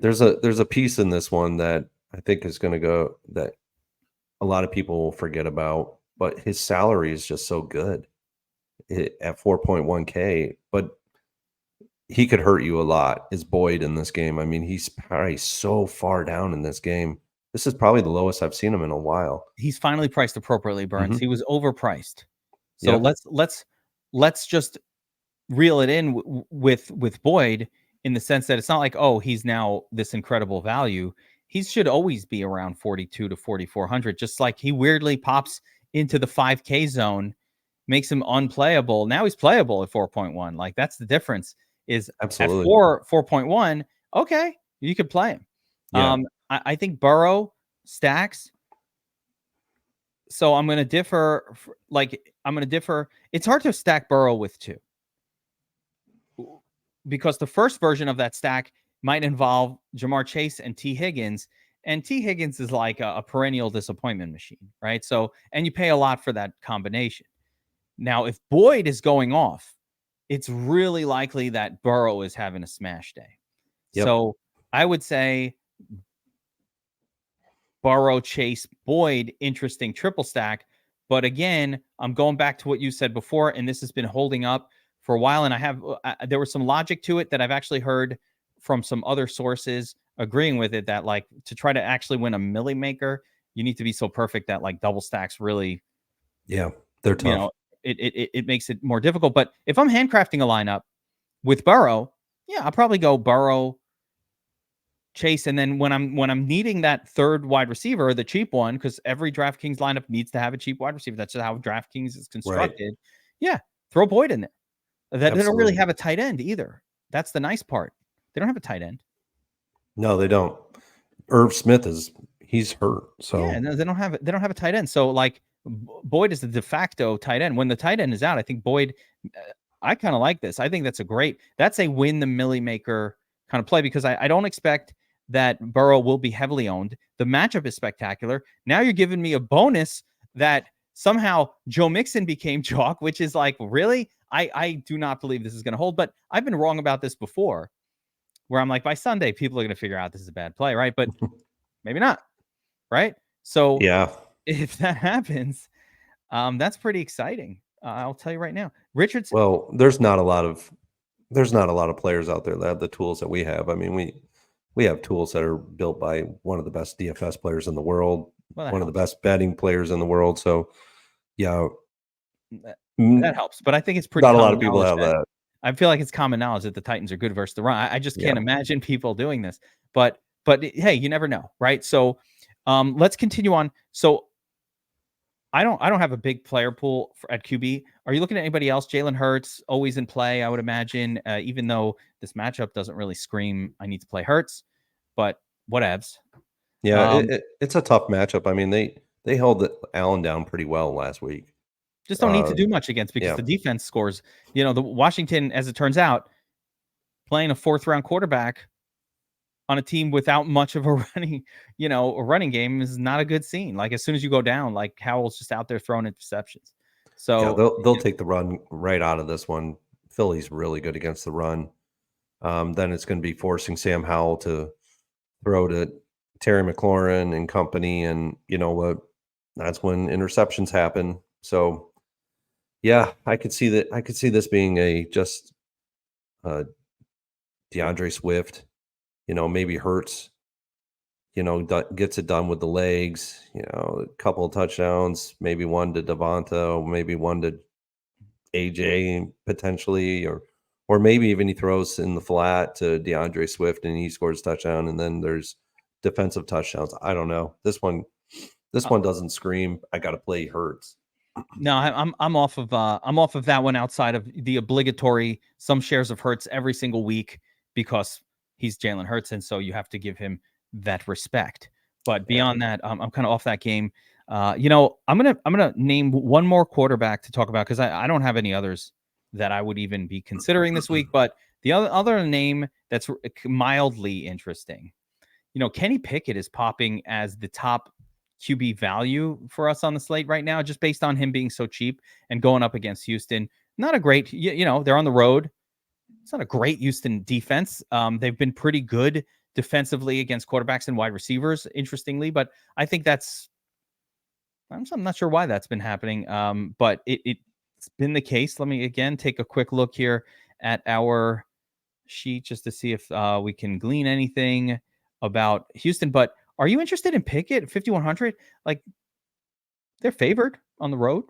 there's a piece in this one that I think is going to go that a lot of people will forget about, but his salary is just so good at 4.1K, but he could hurt you a lot is Boyd in this game. I mean, he's probably so far down in this game. This is probably the lowest I've seen him in a while. He's finally priced appropriately, Burns. He was overpriced. So Yep. let's just reel it in with Boyd in the sense that it's not like, oh, he's now this incredible value. He should always be around 42 to 4,400, just like he weirdly pops into the 5K zone, makes him unplayable. Now he's playable at 4.1. Like that's the difference is at Absolutely. 4.1. Okay, you could play him. Yeah. I think Burrow stacks. So I'm going to differ. It's hard to stack Burrow with two because the first version of that stack might involve Jamar Chase and T. Higgins. And T. Higgins is like a perennial disappointment machine, right? So, and you pay a lot for that combination. Now, if Boyd is going off, it's really likely that Burrow is having a smash day. Yep. So I would say Burrow, Chase, Boyd, interesting triple stack. But again, I'm going back to what you said before, and this has been holding up for a while. And I have there was some logic to it that I've actually heard from some other sources agreeing with it that like to try to actually win a milli maker, you need to be so perfect that like double stacks really, Yeah. They're tough. it makes it more difficult. But if I'm handcrafting a lineup with Burrow, yeah, I'll probably go Burrow, Chase, and then when I'm needing that third wide receiver, the cheap one, because every DraftKings lineup needs to have a cheap wide receiver. That's just how DraftKings is Right. constructed. Yeah, throw Boyd in there. They don't really Absolutely. have a tight end either. That's the nice part. They don't have a tight end. No, they don't. Irv Smith he's hurt. Yeah, So no, they don't have a tight end. So like Boyd is the de facto tight end. When the tight end is out, I think Boyd. I kind of like this. I think that's a win the milli maker kind of play because I don't expect that Burrow will be heavily owned. The matchup is spectacular. Now you're giving me a bonus that somehow Joe Mixon became chalk, which is like, really? I do not believe this is going to hold, but I've been wrong about this before where I'm like, by Sunday, people are going to figure out this is a bad play, right? But maybe not, right? So yeah. if that happens, that's pretty exciting. I'll tell you right now. Richardson. Well, there's not a lot of players out there that have the tools that we have. I mean, we have tools that are built by one of the best DFS players in the world, Well, that one of the helps. best betting players in the world. So, yeah, That helps. But I think it's pretty not a lot common of people knowledge have that that. I feel like it's common knowledge that the Titans are good versus the run. I just Yeah. can't imagine people doing this. But hey, you never know, right? So let's continue on. So I don't have a big player pool at QB. Are you looking at anybody else? Jalen Hurts always in play, I would imagine, even though this matchup doesn't really scream I need to play Hurts, but whatevs. Yeah, it's a tough matchup. I mean, they held Allen down pretty well last week. Just don't need to Uh, do much against because yeah. the defense scores. The Washington, as it turns out, playing a fourth round quarterback on a team without much of a running game is not a good scene. Like as soon as you go down, like Howell's just out there throwing interceptions. Yeah, So they'll take the run right out of this one. Philly's really good against the run. Then it's going to be forcing Sam Howell to throw to Terry McLaurin and company, and you know what? That's when interceptions happen. So, yeah, I could see that. I could see this being a just DeAndre Swift. Maybe Hurts. Gets it done with the legs. A couple of touchdowns, maybe one to Devonta, maybe one to AJ potentially, or maybe even he throws in the flat to DeAndre Swift and he scores a touchdown, and then there's defensive touchdowns. I don't know. This one doesn't scream I got to play Hurts. no, I'm off of that one outside of the obligatory some shares of Hurts every single week because he's Jalen Hurts, and so you have to give him that respect. But Yeah. beyond that, I'm kind of off that game. I'm gonna name one more quarterback to talk about because I don't have any others that I would even be considering this week. But the other name that's mildly interesting, Kenny Pickett is popping as the top QB value for us on the slate right now, just based on him being so cheap and going up against Houston. Not a great, they're on the road. It's not a great Houston defense. They've been pretty good defensively against quarterbacks and wide receivers, interestingly, but I think I'm not sure why that's been happening. But it's been the case. Let me again take a quick look here at our sheet just to see if we can glean anything about Houston. But are you interested in Pickett 5,100? Like, they're favored on the road.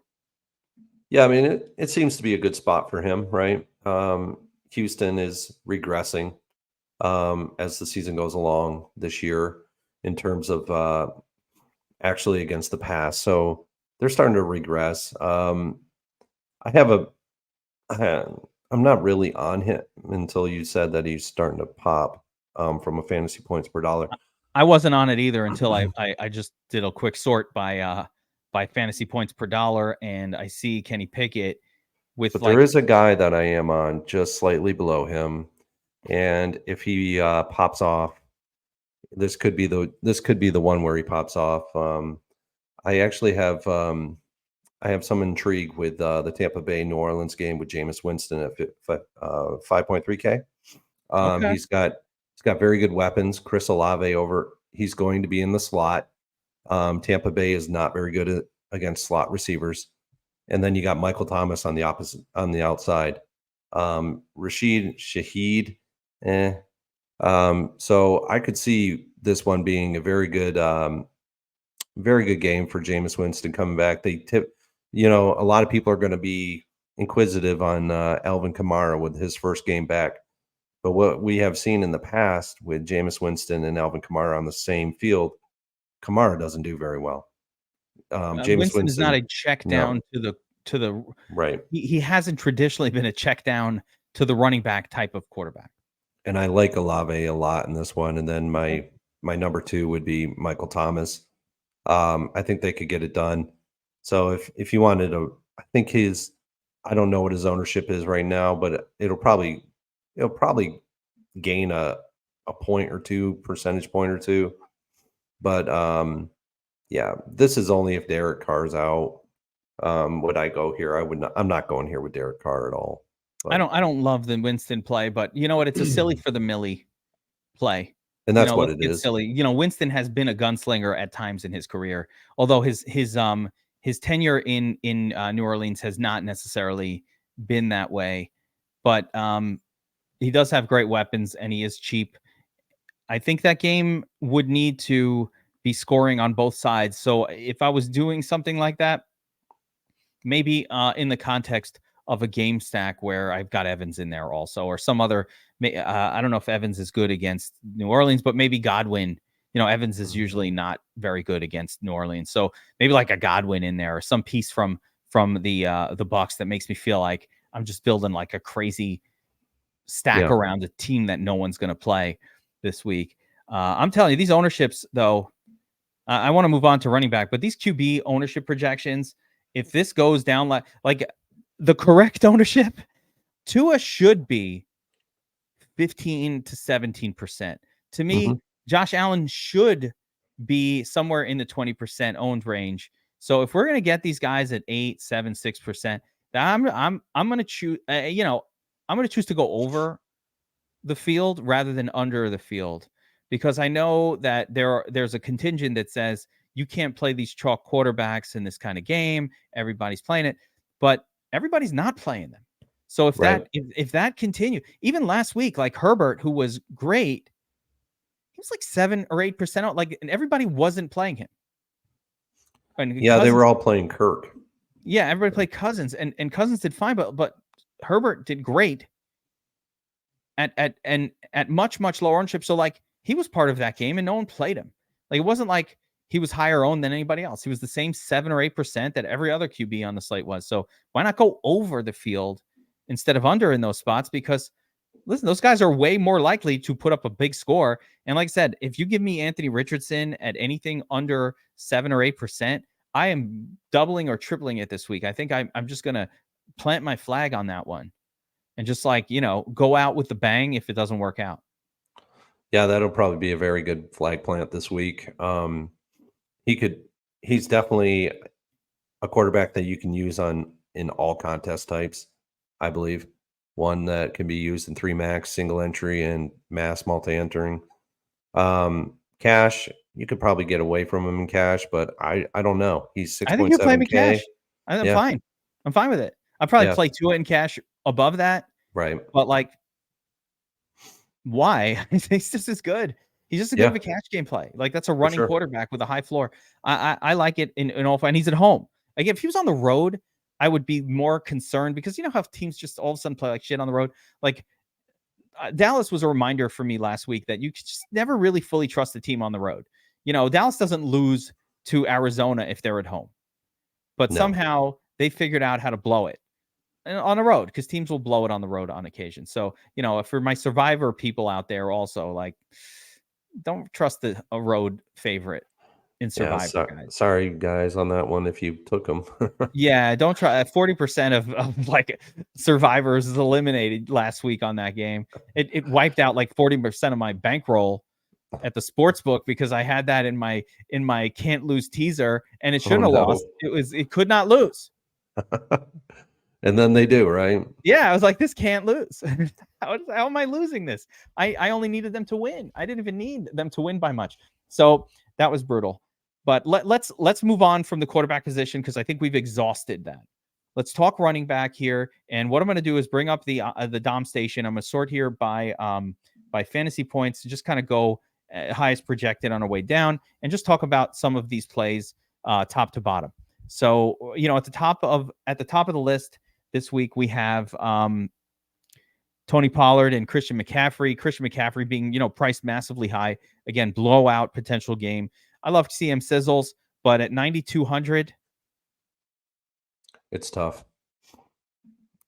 Yeah, I mean, it seems to be a good spot for him, right? Houston is regressing as the season goes along this year in terms of actually against the pass. So they're starting to regress. I have I'm not really on him until you said that he's starting to pop from a fantasy points per dollar. I wasn't on it either until I just did a quick sort by fantasy points per dollar, and I see Kenny Pickett with But there is a guy that I am on just slightly below him, and if he pops off, this could be the one where he pops off. I actually have I have some intrigue with the Tampa Bay New Orleans game with Jameis Winston at 5.3K. Okay. He's got very good weapons. Chris Olave he's going to be in the slot. Tampa Bay is not very good against slot receivers. And then you got Michael Thomas on the outside. Rashid Shaheed, so I could see this one being a very good game for Jameis Winston coming back. A lot of people are going to be inquisitive on Alvin Kamara with his first game back. But what we have seen in the past with Jameis Winston and Alvin Kamara on the same field, Kamara doesn't do very well. Jameis Winston is not Winston, a check no, down to the right. he hasn't traditionally been a check down to the running back type of quarterback. And I like Olave a lot in this one. And then my number 2 would be Michael Thomas. I think they could get it done. So if you wanted to, I think I don't know what his ownership is right now, but it'll probably gain a point or two, percentage point or two. But yeah, this is only if Derek Carr's out. Would I go here? I would not. I'm not going here with Derek Carr at all. But. I don't love the Winston play, but you know what? It's a silly for the Millie play. And that's what Let's it get is. silly. Winston has been a gunslinger at times in his career, although his tenure in New Orleans has not necessarily been that way. But he does have great weapons, and he is cheap. I think that game would need to be scoring on both sides. So if I was doing something like that, maybe in the context of a game stack where I've got Evans in there also, or some other. I don't know if Evans is good against New Orleans, but maybe Godwin. Evans is usually not very good against New Orleans, so maybe like a Godwin in there, or some piece from the Bucks that makes me feel like I'm just building like a crazy stack around a team that no one's going to play this week. I'm telling you, these ownerships, though, I want to move on to running back, but these QB ownership projections, if this goes down like the correct ownership, Tua should be 15 to 17%. To me, Josh Allen should be somewhere in the 20% owned range. So if we're going to get these guys at 8, 7, 6%, I'm going to choose, I'm going to choose to go over the field rather than under the field, because I know that there's a contingent that says you can't play these chalk quarterbacks in this kind of game. Everybody's playing it, but everybody's not playing them. So if that continues, even last week, like Herbert, who was great, he was like 7 or 8% out. Like, and everybody wasn't playing him. And yeah, Cousins, they were all playing Kirk. Yeah, everybody played Cousins, and Cousins did fine, but Herbert did great at much lower ownership. So like he was part of that game, and no one played him. Like it wasn't like he was higher owned than anybody else. He was the same 7 or 8% that every other QB on the slate was. So why not go over the field instead of under in those spots? Because listen, those guys are way more likely to put up a big score. And like I said, if you give me Anthony Richardson at anything under 7 or 8%, I am doubling or tripling it this week. I think I'm just going to plant my flag on that one and just go out with the bang if it doesn't work out. Yeah, that'll probably be a very good flag plant this week. He could he's definitely a quarterback that you can use in all contest types, I believe. One that can be used in 3 max, single entry, and mass multi-entering. Cash, you could probably get away from him in cash, but I don't know. He's I think you play him in 6.7K. cash. I'm Yeah, fine. I'm fine with it. I'll probably yeah, play Tua in cash above that, right. but like, why? He's just as good. He's just as good of Yeah, a cash game play. Like that's a for running sure. quarterback with a high floor. I like it in all. And he's at home. Again, if he was on the road, I would be more concerned because you know how teams just all of a sudden play like shit on the road. Like Dallas was a reminder for me last week that you just never really fully trust the team on the road. You know, Dallas doesn't lose to Arizona if they're at home, but No. somehow they figured out how to blow it on the road because teams will blow it on the road on occasion. So, you know, for my survivor people out there also, like, don't trust a road favorite in Yeah, survivor, guys. sorry guys on that one if you took him. Yeah, don't try. 40% of like survivors is eliminated last week on that game. It wiped out like 40% of my bankroll at the sports book because I had that in my can't lose teaser and it Oh, shouldn't have no. lost. It could not lose. And then they do, right? Yeah, I was like, this can't lose. How am I losing this? I only needed them to win. I didn't even need them to win by much. So that was brutal. But let's move on from the quarterback position because I think we've exhausted that. Let's talk running back here. And what I'm going to do is bring up the Dom station. I'm going to sort here by fantasy points, just kind of go highest projected on our way down, and just talk about some of these plays top to bottom. So you know, at the top of the list this week, we have Tony Pollard and Christian McCaffrey. Christian McCaffrey being, you know, priced massively high. Again, blowout potential game. I love to see him sizzles, but at 9,200, It's tough.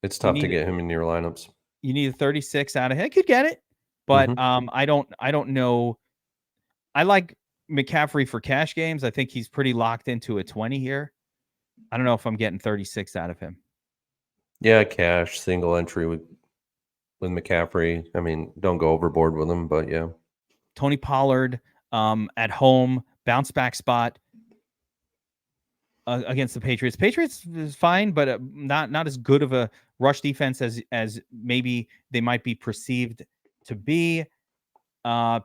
It's you tough to need get him in your lineups. you need a 36 out of him. I could get it, but Mhm. I don't know. I like McCaffrey for cash games. I think he's pretty locked into a 20 here. I don't know if I'm getting 36 out of him. Yeah, cash, single entry with McCaffrey. I mean, don't go overboard with him, but yeah. Tony Pollard at home, bounce back spot. Against the Patriots. Patriots is fine, but not as good of a rush defense as maybe they might be perceived to be.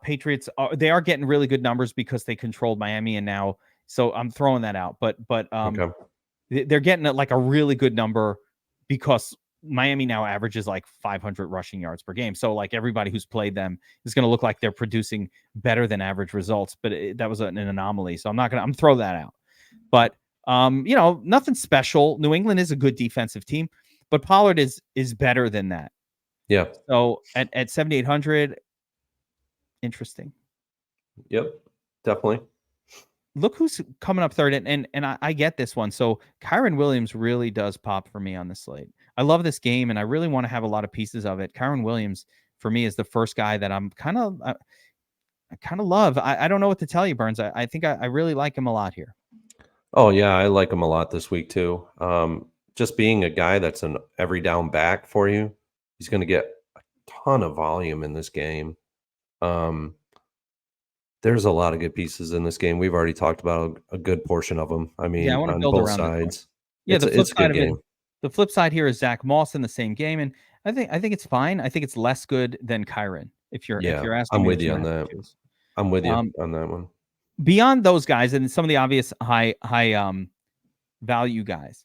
Patriots they are getting really good numbers because they controlled Miami, and now so I'm throwing that out. But Okay. they're getting like a really good number because Miami now averages like 500 rushing yards per game. So like everybody who's played them is going to look like they're producing better than average results. But that was an anomaly, so I'm throw that out. But you know, nothing special. New England is a good defensive team, but Pollard is better than that. Yeah. So at 7,800, interesting. Yep. Definitely. Look who's coming up third, and I get this one. So Kyron Williams really does pop for me on the slate. I love this game, and I really want to have a lot of pieces of it. Kyron Williams for me is the first guy that I'm I kind of love. I don't know what to tell you, Burns. I think I really like him a lot here. Oh yeah, I like him a lot this week too. Just being a guy that's an every down back for you, he's going to get a ton of volume in this game. Um, there's a lot of good pieces in this game. We've already talked about a good portion of them. I Yeah, I mean, want to on build both around this one. sides, Yeah, the flip it's a side good of it. game. The flip side here is Zach Moss in the same game, and I think it's fine. I think it's less good than Kyron. If Yeah, you're asking I'm me with between you I on have to that. choose. I'm with you Um, on that one. Beyond those guys and some of the obvious high value guys,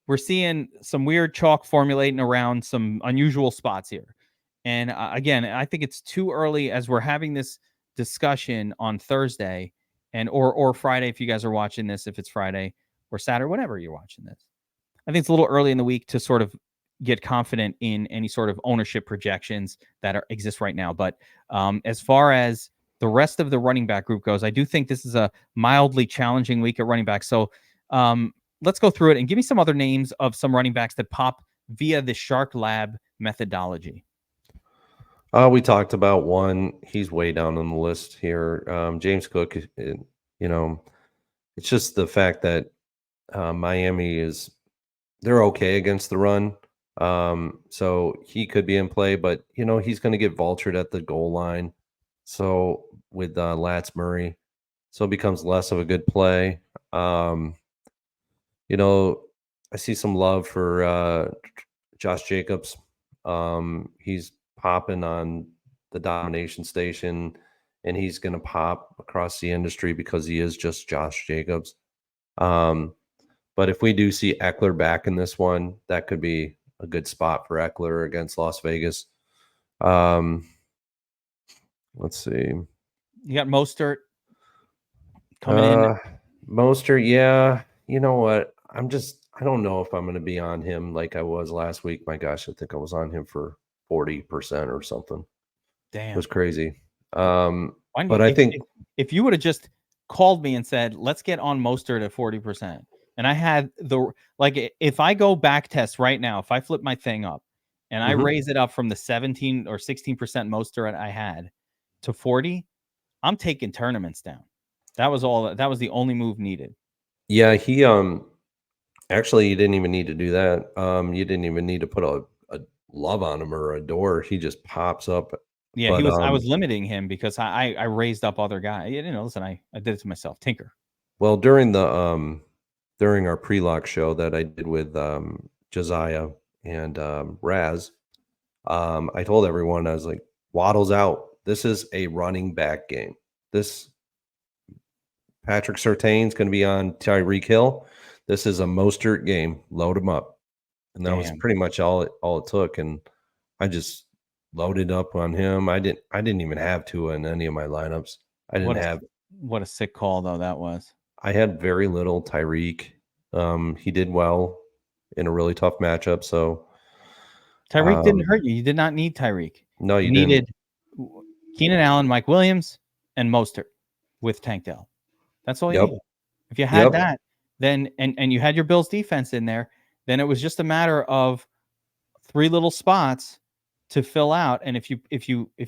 we're seeing some weird chalk formulating around some unusual spots here. And again, I think it's too early as we're having this discussion on Thursday and or Friday if you guys are watching this, if it's Friday or Saturday, whenever you're watching this. I think it's a little early in the week to sort of get confident in any sort of ownership projections that exist right now. But as far as the rest of the running back group goes, I do think this is a mildly challenging week at running back. So um, let's go through it and give me some other names of some running backs that pop via the Shark Lab methodology. We talked about one. He's way down on the list here. James Cook. You know, it's just the fact that Miami is they're okay against the run. So he could be in play, but you know he's going to get vultured at the goal line. So with Latz Murray, so it becomes less of a good play. Um, you know, I see some love for Josh Jacobs. He's popping on the domination station, and he's going to pop across the industry because he is just Josh Jacobs. Um, but if we do see Eckler back in this one, that could be a good spot for Eckler against Las Vegas. Um, let's see. You got Mostert coming in. Uh, Mostert, yeah. You know what? I don't know if I'm going to be on him like I was last week. My gosh, I think I was on him for 40% or something. It was Damn. crazy. Why don't you, But I think, if you would have just called me and said, let's get on Mostert at 40%, and I had if I go back test right now, if I flip my thing up and I mhm. raise it up from the 17 or 16% Mostert I had to 40, I'm taking tournaments down. That was all. That was the only move needed. Yeah, actually, you didn't even need to do that. You didn't even need to put a love on him or a door. He just pops up. Yeah, But I was limiting him because I raised up other guys. You know, listen, I did it to myself. Tinker. well, during our pre-lock show that I did with Josiah and Raz, I told everyone, I was like, Waddle's out. This is a running back game. This Patrick Surtain's going to be on Tyreek Hill. This is a Mostert game. Load him up. And that was Damn. pretty much all it took. And I just loaded up on him. I didn't even have Tua in any of my lineups. I didn't What a have what a sick call though that was. I had very little Tyreek. He did well in a really tough matchup. So Tyreek didn't um, hurt you. You did not need Tyreek. no, You you didn't. needed Keenan Allen, Mike Williams, and Mostert with Tank Dell. That's all you Yep. needed. If you had Yep. that, then and you had your Bills defense in there, then it was just a matter of three little spots to fill out. And if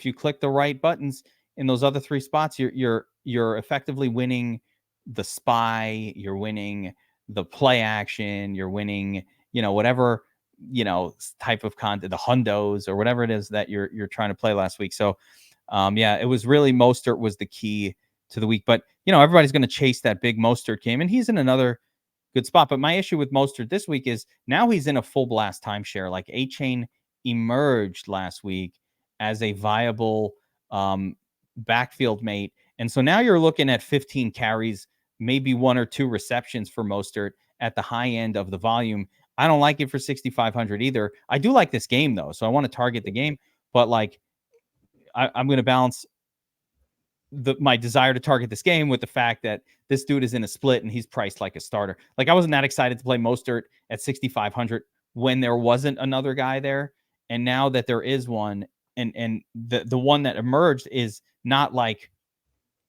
you click the right buttons in those other three spots, you're effectively winning the spy, you're winning the play action, you're winning, whatever, type of content, the hundos or whatever it is that you're trying to play last week. So yeah, it was really Mostert was the key to the week. But everybody's going to chase that big Mostert game, and he's in another good spot. But my issue with Mostert this week is now he's in a full blast timeshare. Like A-Chain emerged last week as a viable backfield mate. And so now you're looking at 15 carries, maybe one or two receptions for Mostert at the high end of the volume. I don't like it for 6,500 either. I do like this game though, so I want to target the game, but like I'm going to balance my desire to target this game with the fact that this dude is in a split and he's priced like a starter. Like I wasn't that excited to play Mostert at 6,500 when there wasn't another guy there, and now that there is one, and the one that emerged is not like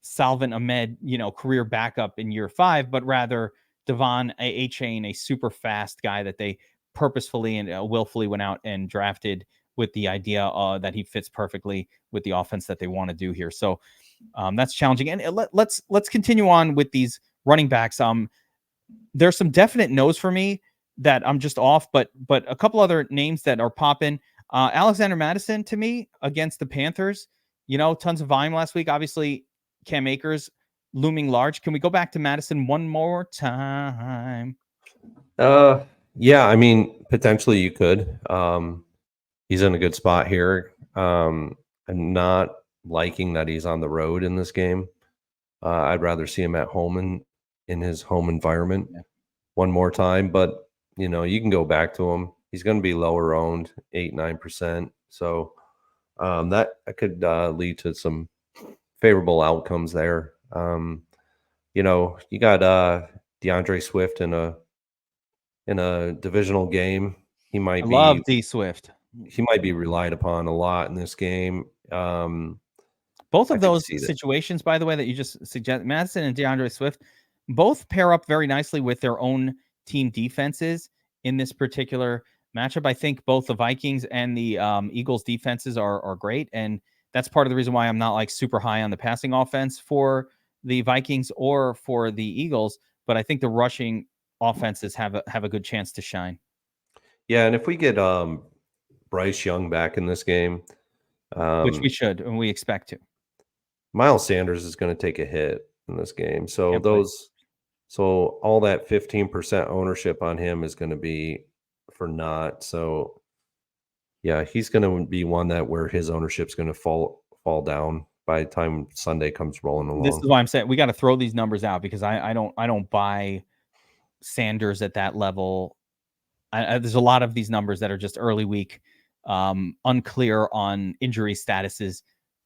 Salvin Ahmed, career backup in year 5, but rather Devon A-Chain, a super fast guy that they purposefully and willfully went out and drafted with the idea that he fits perfectly with the offense that they want to do here. So that's challenging. And let's continue on with these running backs. There's some definite no's for me that I'm just off, but a couple other names that are popping. Alexander Madison to me against the Panthers. Tons of volume last week. Obviously, Cam Akers looming large. Can we go back to Madison one more time? Yeah, I mean, potentially you could. He's in a good spot here. I'm not liking that he's on the road in this game. I'd rather see him at home in his home environment Yeah. one more time. But you can go back to him. He's going to be lower owned, 8-9%. So that could lead to some favorable outcomes there. You got DeAndre Swift in a divisional game. He I might love be D Swift. he might be relied upon a lot in this game. Both I of could those see that. situations, by the way, that you just suggest, Madison and DeAndre Swift, both pair up very nicely with their own team defenses in this particular matchup. I think both the Vikings and the Eagles defenses are great, and that's part of the reason why I'm not like super high on the passing offense for the Vikings or for the Eagles. But I think the rushing offenses have a good chance to shine, Yeah, and if we get Bryce Young back in this game, which we um, should and we expect to. Miles Sanders is going to take a hit in this game. So Can't play. So all that 15% ownership on him is going to be for naught. So yeah, he's going to be one that where his ownership's going to fall down by the time Sunday comes rolling This along. is why I'm saying we got to throw these numbers out because I don't buy Sanders at that level. There's a lot of these numbers that are just early week, unclear on injury statuses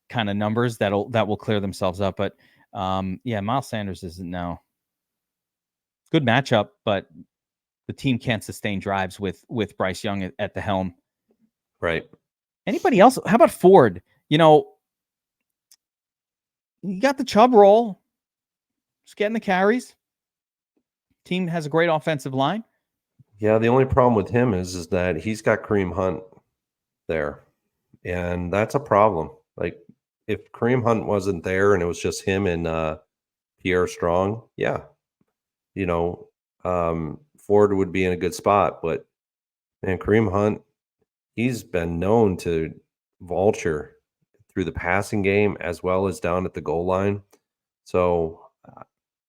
kind of numbers that will clear themselves up. But yeah, Miles Sanders isn't now good matchup, but the team can't sustain drives with Bryce Young at the helm. Right. Anybody else? How about Ford? You got the Chubb roll, just getting the carries. Team has a great offensive line. Yeah, the only problem with him is that he's got Kareem Hunt there, and that's a problem. Like, if Kareem Hunt wasn't there and it was just him and Pierre Strong, yeah, you know, Ford would be in a good spot. But man, Kareem Hunt, he's been known to vulture through the passing game as well as down at the goal line. So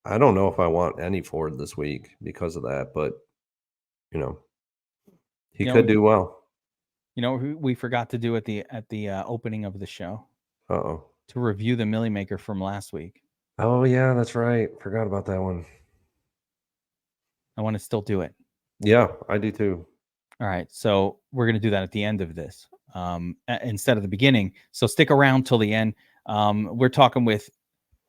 I don't know if I want any Ford this week because of that, but you know, he You know, could do well. we forgot to do at the opening of the show Uh-oh. to review the Millie Maker from last week. Oh, yeah, that's right. Forgot about that one. I want to still do it. Yeah, I do too. All right, so we're going to do that at the end of this instead of the beginning. So stick around till the end. We're talking with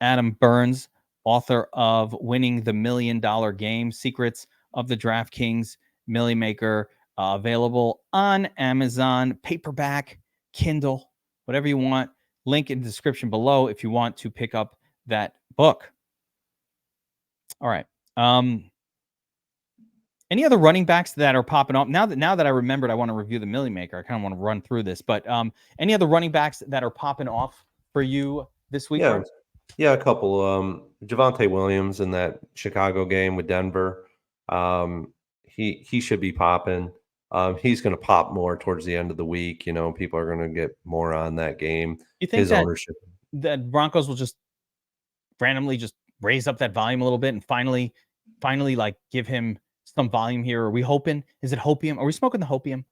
Adam Burns, author of Winning the $1 Million Game, Secrets of the DraftKings Millie Maker, available on Amazon, paperback, Kindle, whatever you want. Link in the description below if you want to pick up that book. All right. Any other running backs that are popping up now that I remembered I want to review the Millie Maker? I kind of want to run through this, but any other running backs that are popping off for you this week, Yeah. Burns? Yeah, a couple. Javonte Williams in that Chicago game with Denver. He should be popping. He's going to pop more towards the end of the week. You know, people are going to get more on that game. You think His that ownership. Broncos will just randomly just raise up that volume a little bit and finally like give him some volume here? Are we hoping? Is it hopium? Are we smoking the hopium?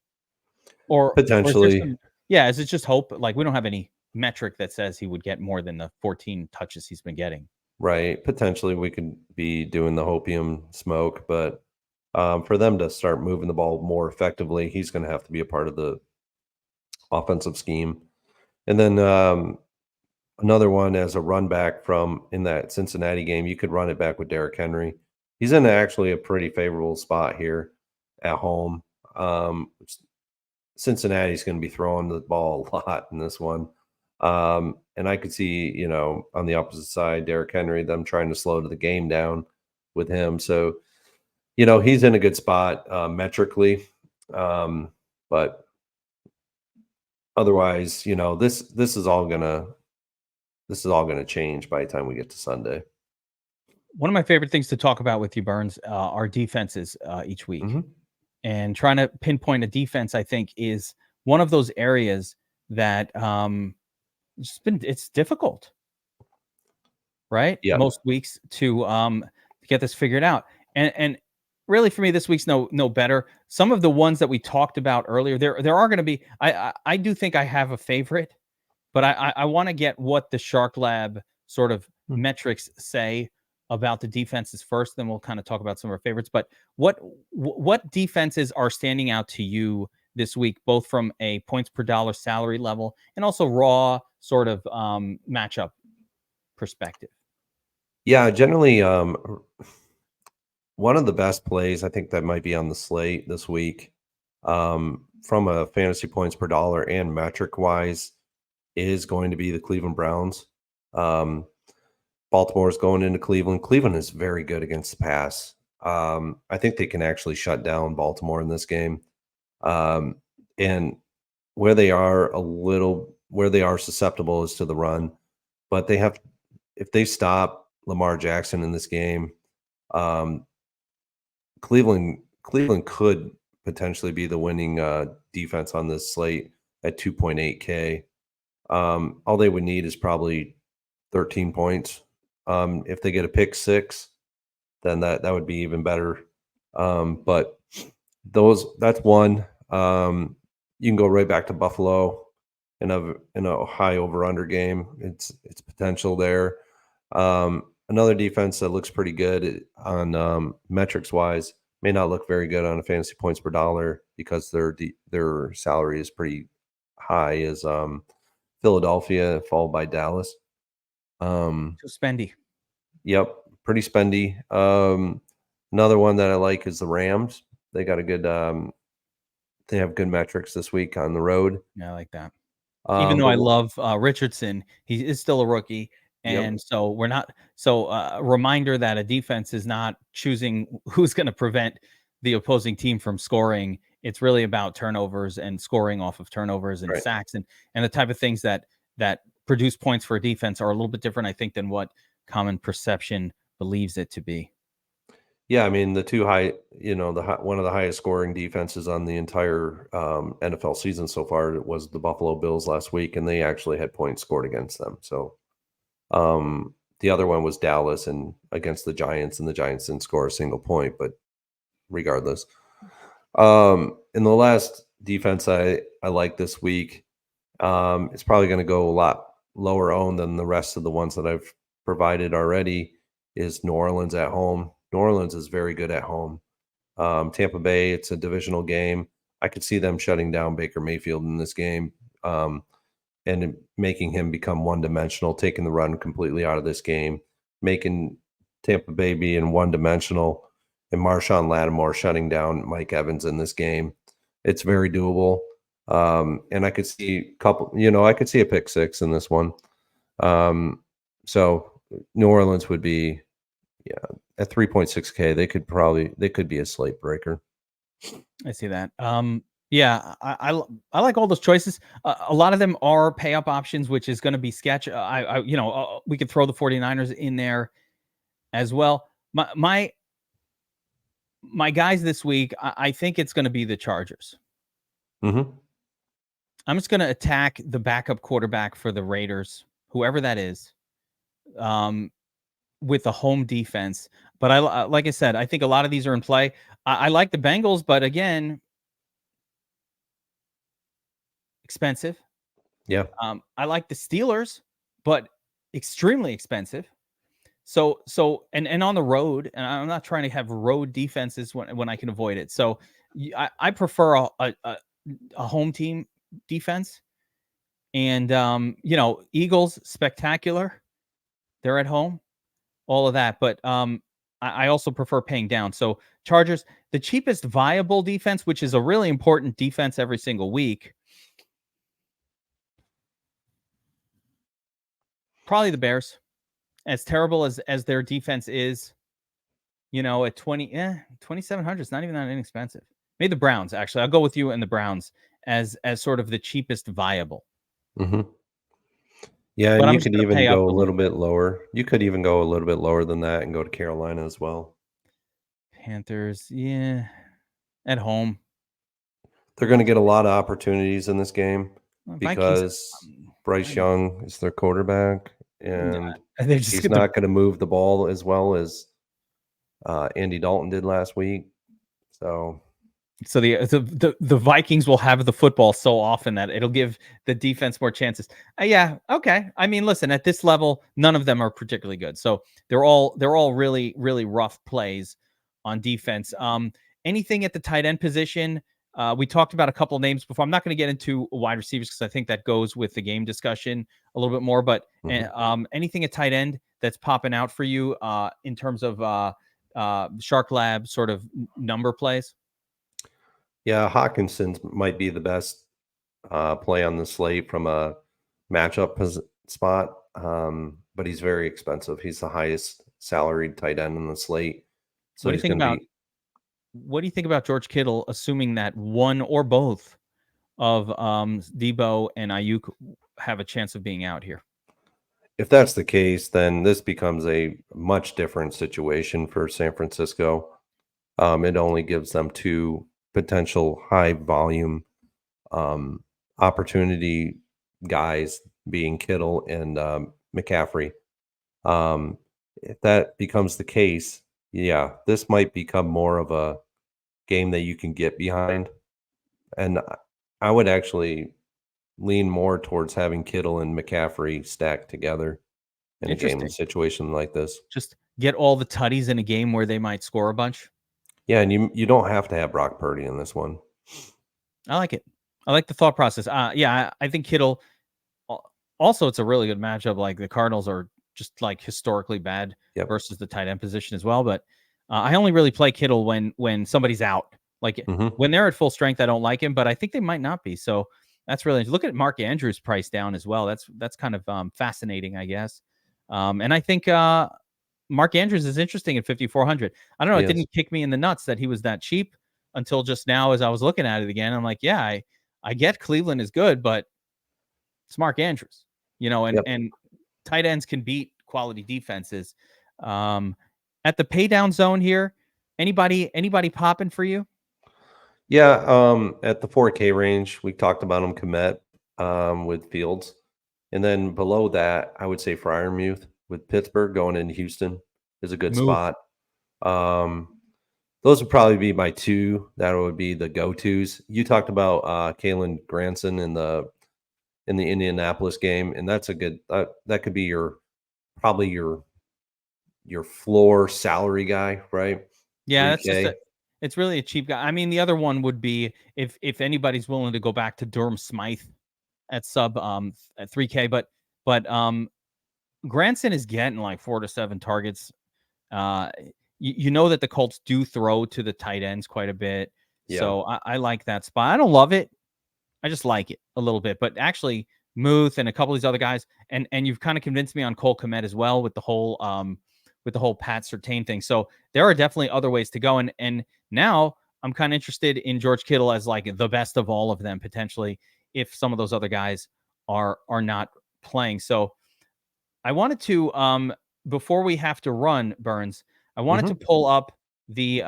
Or is there Potentially, some? Yeah, is it just hope? Like we don't have any metric that says he would get more than the 14 touches he's been getting. right. Potentially, we could be doing the hopium smoke, but for them to start moving the ball more effectively, he's going to have to be a part of the offensive scheme. And then another one as a run back from in that Cincinnati game, you could run it back with Derrick Henry. He's in actually a pretty favorable spot here at home. Cincinnati's going to be throwing the ball a lot in this one. And I could see, on the opposite side, Derrick Henry, them trying to slow the game down with him. So, he's in a good spot metrically. But otherwise, this is all gonna change by the time we get to Sunday. One of my favorite things to talk about with you, Burns, are defenses each week. Hmm. And trying to pinpoint a defense, I think, is one of those areas that it's difficult, right? Yeah. Most weeks to get this figured out. And really for me, this week's no better. Some of the ones that we talked about earlier, there are going to be. I do think I have a favorite, but I want to get what the Shark Lab sort of metrics say about the defenses first. Then we'll kind of talk about some of our favorites. But what defenses are standing out to you this week, both from a points per dollar salary level and also raw sort of matchup perspective? Yeah, generally, one of the best plays I think that might be on the slate this week, from a fantasy points per dollar and metric wise, is going to be the Cleveland Browns. Um, Baltimore's going into Cleveland. Cleveland is very good against the pass. I think they can actually shut down Baltimore in this game. And where they are susceptible is to the run, but if they stop Lamar Jackson in this game, um, Cleveland could potentially be the winning defense on this slate at 2.8K. All they would need is probably 13 points. If they get a pick six, then that would be even better. But that's one. You can go right back to Buffalo in a high over under game. It's potential there. Another defense that looks pretty good on metrics wise may not look very good on a fantasy points per dollar because their salary is pretty high. Is Philadelphia followed by Dallas. Too spendy. Yep, pretty spendy. Another one that I like is the Rams. They got a good. They have good metrics this week on the road. Yeah, I like that. Even though But I love Richardson, he is still a rookie, yep, and so we're not. So reminder that a defense is not choosing who's going to prevent the opposing team from scoring. It's really about turnovers and scoring off of turnovers and right. sacks and the type of things that produce points for a defense are a little bit different, I think, than what common perception believes it to be. Yeah, I mean the two high, one of the highest scoring defenses on the entire NFL season so far was the Buffalo Bills last week, and they actually had points scored against them. So the other one was Dallas and against the Giants, and the Giants didn't score a single point. But regardless, in the last defense I like this week, it's probably going to go a lot lower owned than the rest of the ones that I've provided already. Is New Orleans at home? New Orleans is very good at home. Tampa Bay, it's a divisional game. I could see them shutting down Baker Mayfield in this game, and making him become one dimensional, taking the run completely out of this game, making Tampa Bay being one dimensional, and Marshawn Lattimore shutting down Mike Evans in this game. It's very doable. And I could see I could see a pick six in this one. So New Orleans would be, yeah, at 3.6K, they could be a slate breaker. I see that. Yeah, I like all those choices. A lot of them are pay up options, which is going to be sketch. We could throw the 49ers in there as well. My guys this week, I think it's going to be the Chargers. Mm-hmm. I'm just going to attack the backup quarterback for the Raiders, whoever that is, with the home defense. But like I said, I think a lot of these are in play. I like the Bengals, but again, expensive. Yeah. I like the Steelers, but extremely expensive. So and on the road, and I'm not trying to have road defenses when I can avoid it. So I prefer a home team defense. And Eagles, spectacular. They're at home, all of that. But I also prefer paying down. So Chargers, the cheapest viable defense, which is a really important defense every single week. Probably the Bears. As terrible as their defense is, at 2,700, it's not even that inexpensive. Maybe the Browns, actually. I'll go with you and the Browns as sort of the cheapest viable. Mm-hmm. Yeah, But and I'm you just could going to even pay up go a a little little bit. bit lower. You could even go a little bit lower than that and go to Carolina as well. Panthers, yeah, at home. They're going to get a lot of opportunities in this game Vikings, because Bryce Young is their quarterback, and they just he's get the not going to move the ball as well as Andy Dalton did last week. So So the Vikings will have the football so often that it'll give the defense more chances. Yeah, okay. I mean, listen, at this level, none of them are particularly good. So they're all really really rough plays on defense. Anything at the tight end position? We talked about a couple of names before. I'm not going to get into wide receivers because I think that goes with the game discussion a little bit more. But anything at tight end that's popping out for you in terms of Shark Lab sort of number plays? yeah, Hawkinson might be the best play on the slate from a matchup spot, but he's very expensive. He's the highest salaried tight end in the slate, so What do you he's think going to about be. what do you think about George Kittle, assuming that one or both of Debo and Ayuk have a chance of being out here? If that's the case, then this becomes a much different situation for San Francisco. It only gives them two potential high volume um, opportunity guys, being Kittle and McCaffrey. If that becomes the case, Yeah, this might become more of a game that you can get behind. And I would actually lean more towards having Kittle and McCaffrey stacked together in a game Interesting. situation like this. Just get all the tutties in a game where they might score a bunch. Yeah, and you don't have to have Brock Purdy in this one. I like it. I like the thought process. Yeah, I think Kittle. Also, it's a really good matchup. Like the Cardinals are just like historically bad Yep. versus the tight end position as well. But I only really play Kittle when somebody's out. Like Hmm. when they're at full strength, I don't like him, but I think they might not be. So that's really look at Mark Andrews' price down as well. That's kind of fascinating, I guess. And I think Mark Andrews is interesting at 5,400. I don't know. He It is. didn't kick me in the nuts that he was that cheap until just now as I was looking at it again. I'm like, yeah, I get Cleveland is good, but it's Mark Andrews, Yep. and tight ends can beat quality defenses. Um, at the pay down zone here, anybody popping for you? Yeah. At the 4K range, we talked about him, Komet, with Fields. And then below that, I would say Fryermuth with Pittsburgh going into Houston is a good Move. spot. Um, those would probably be my two. That would be the go-tos. You talked about Kalen Granson in the Indianapolis game, and that's a good that could be your probably your floor salary guy, right? Yeah, that's just 3K. it's really a cheap guy. I mean, the other one would be if anybody's willing to go back to Durham Smythe at sub at 3K, but Granson is getting like 4 to 7 targets. Uh, you know that the Colts do throw to the tight ends quite a bit, Yeah. so I like that spot. I don't love it. I just like it a little bit, but actually Muth and a couple of these other guys, and you've kind of convinced me on Cole Kmet as well with the whole Pat Surtain thing. So there are definitely other ways to go, and now I'm kind of interested in George Kittle as like the best of all of them potentially if some of those other guys are not playing. So I wanted to before we have to run, Burns, I wanted to Hmm. pull up the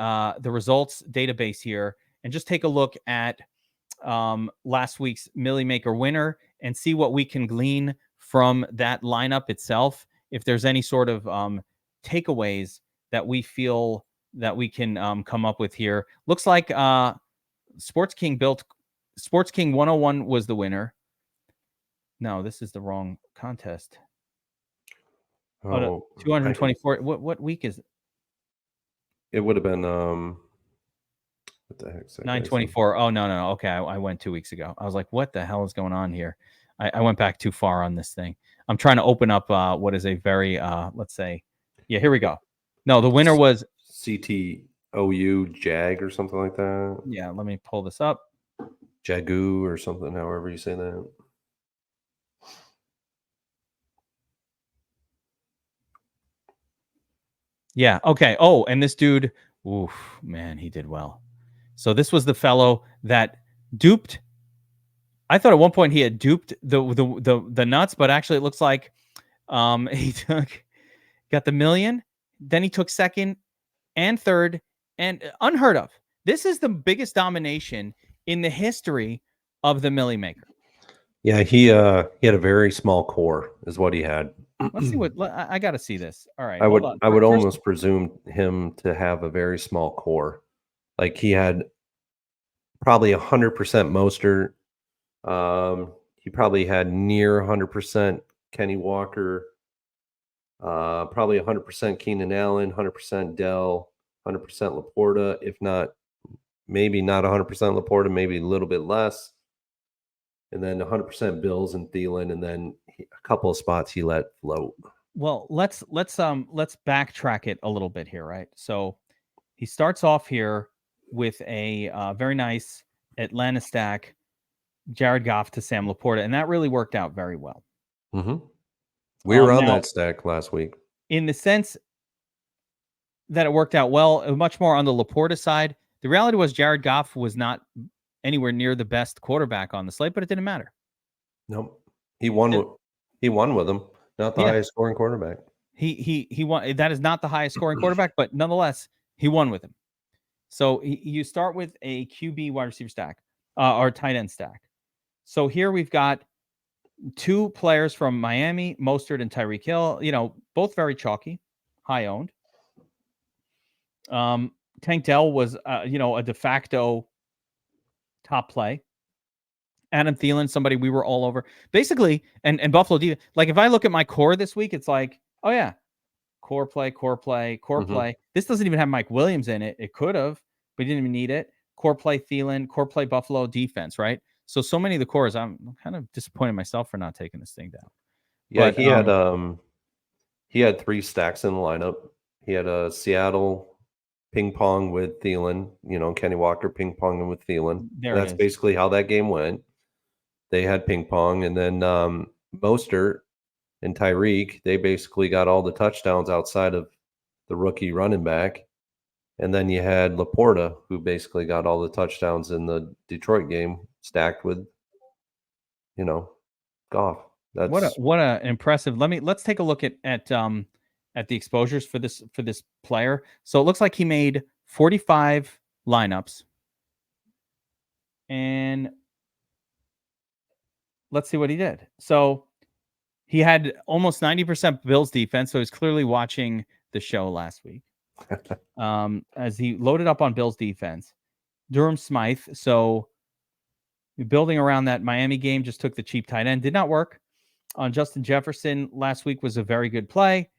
results database here and just take a look at last week's Millie Maker winner and see what we can glean from that lineup itself. If there's any sort of takeaways that we feel that we can come up with here. Looks like Sports King 101 was the winner. No, this is the wrong contest. Oh, no, Oh, 224. What week is it? it would have been what the heck's that guy's name? 924. Oh, no. Okay. I went 2 weeks ago. I was like, what the hell is going on here? I went back too far on this thing. I'm trying to open up what is a very, let's say, yeah, here we go. No, the winner was, CTOU Jag or something like that. yeah, let me pull this up. Jagu or something, however you say that. Yeah. Okay. Oh, and this dude, oof, man, he did well. So this was the fellow that duped. I thought at one point he had duped the nuts, but actually it looks like he got the million. Then he took second and third, and unheard of. This is the biggest domination in the history of the Millie Maker. Yeah, he had a very small core, is what he had. Let's see what I got to see this. All right, hold on. I would First, almost presume him to have a very small core. Like he had probably 100% Mostert. He probably had near 100% Kenny Walker. Probably 100% Keenan Allen, 100% Dell, 100% Laporta. If not, maybe not 100% Laporta, maybe a little bit less. And then 100% Bills and Thielen, and then a couple of spots he let float. well, let's backtrack it a little bit here, right? So he starts off here with a very nice Atlanta stack, Jared Goff to Sam Laporta, and that really worked out very well. Hmm. We were on Now, that stack last week. in the sense that it worked out well, much more on the Laporta side. The reality was Jared Goff was not anywhere near the best quarterback on the slate, but it didn't matter. Nope. He won with them. Not the Yeah, highest scoring quarterback. he won. That is not the highest scoring quarterback, but nonetheless, he won with him. So you start with a QB wide receiver stack or tight end stack. So here we've got two players from Miami, Mostert and Tyreek Hill. Both very chalky, high owned. Tank Dell was, a de facto top play. Adam Thielen, somebody we were all over. Basically, and Buffalo D. Like if I look at my core this week, it's like, oh yeah, core play, core play, core Mm-hmm. play. This doesn't even have Mike Williams in it. It could have, but didn't even need it. Core play Thielen, core play Buffalo defense, right? So many of the cores, I'm kind of disappointed myself for not taking this thing down. Yeah, But he had 3 stacks in the lineup. He had a Seattle ping pong with Thielen, Kenny Walker ping ponging with Thielen. there And it that's is. basically how that game went. They had ping pong, and then Mostert and Tyreek, they basically got all the touchdowns outside of the rookie running back. And then you had Laporta, who basically got all the touchdowns in the Detroit game, stacked with, Goff. That's What a impressive. Let's take a look at the exposures for this player. So it looks like he made 45 lineups. And let's see what he did. So he had almost 90% Bills defense, so he's clearly watching the show last week. As he loaded up on Bills defense. Durham Smythe, so building around that Miami game, just took the cheap tight end. Did not work. On Justin Jefferson last week was a very good play.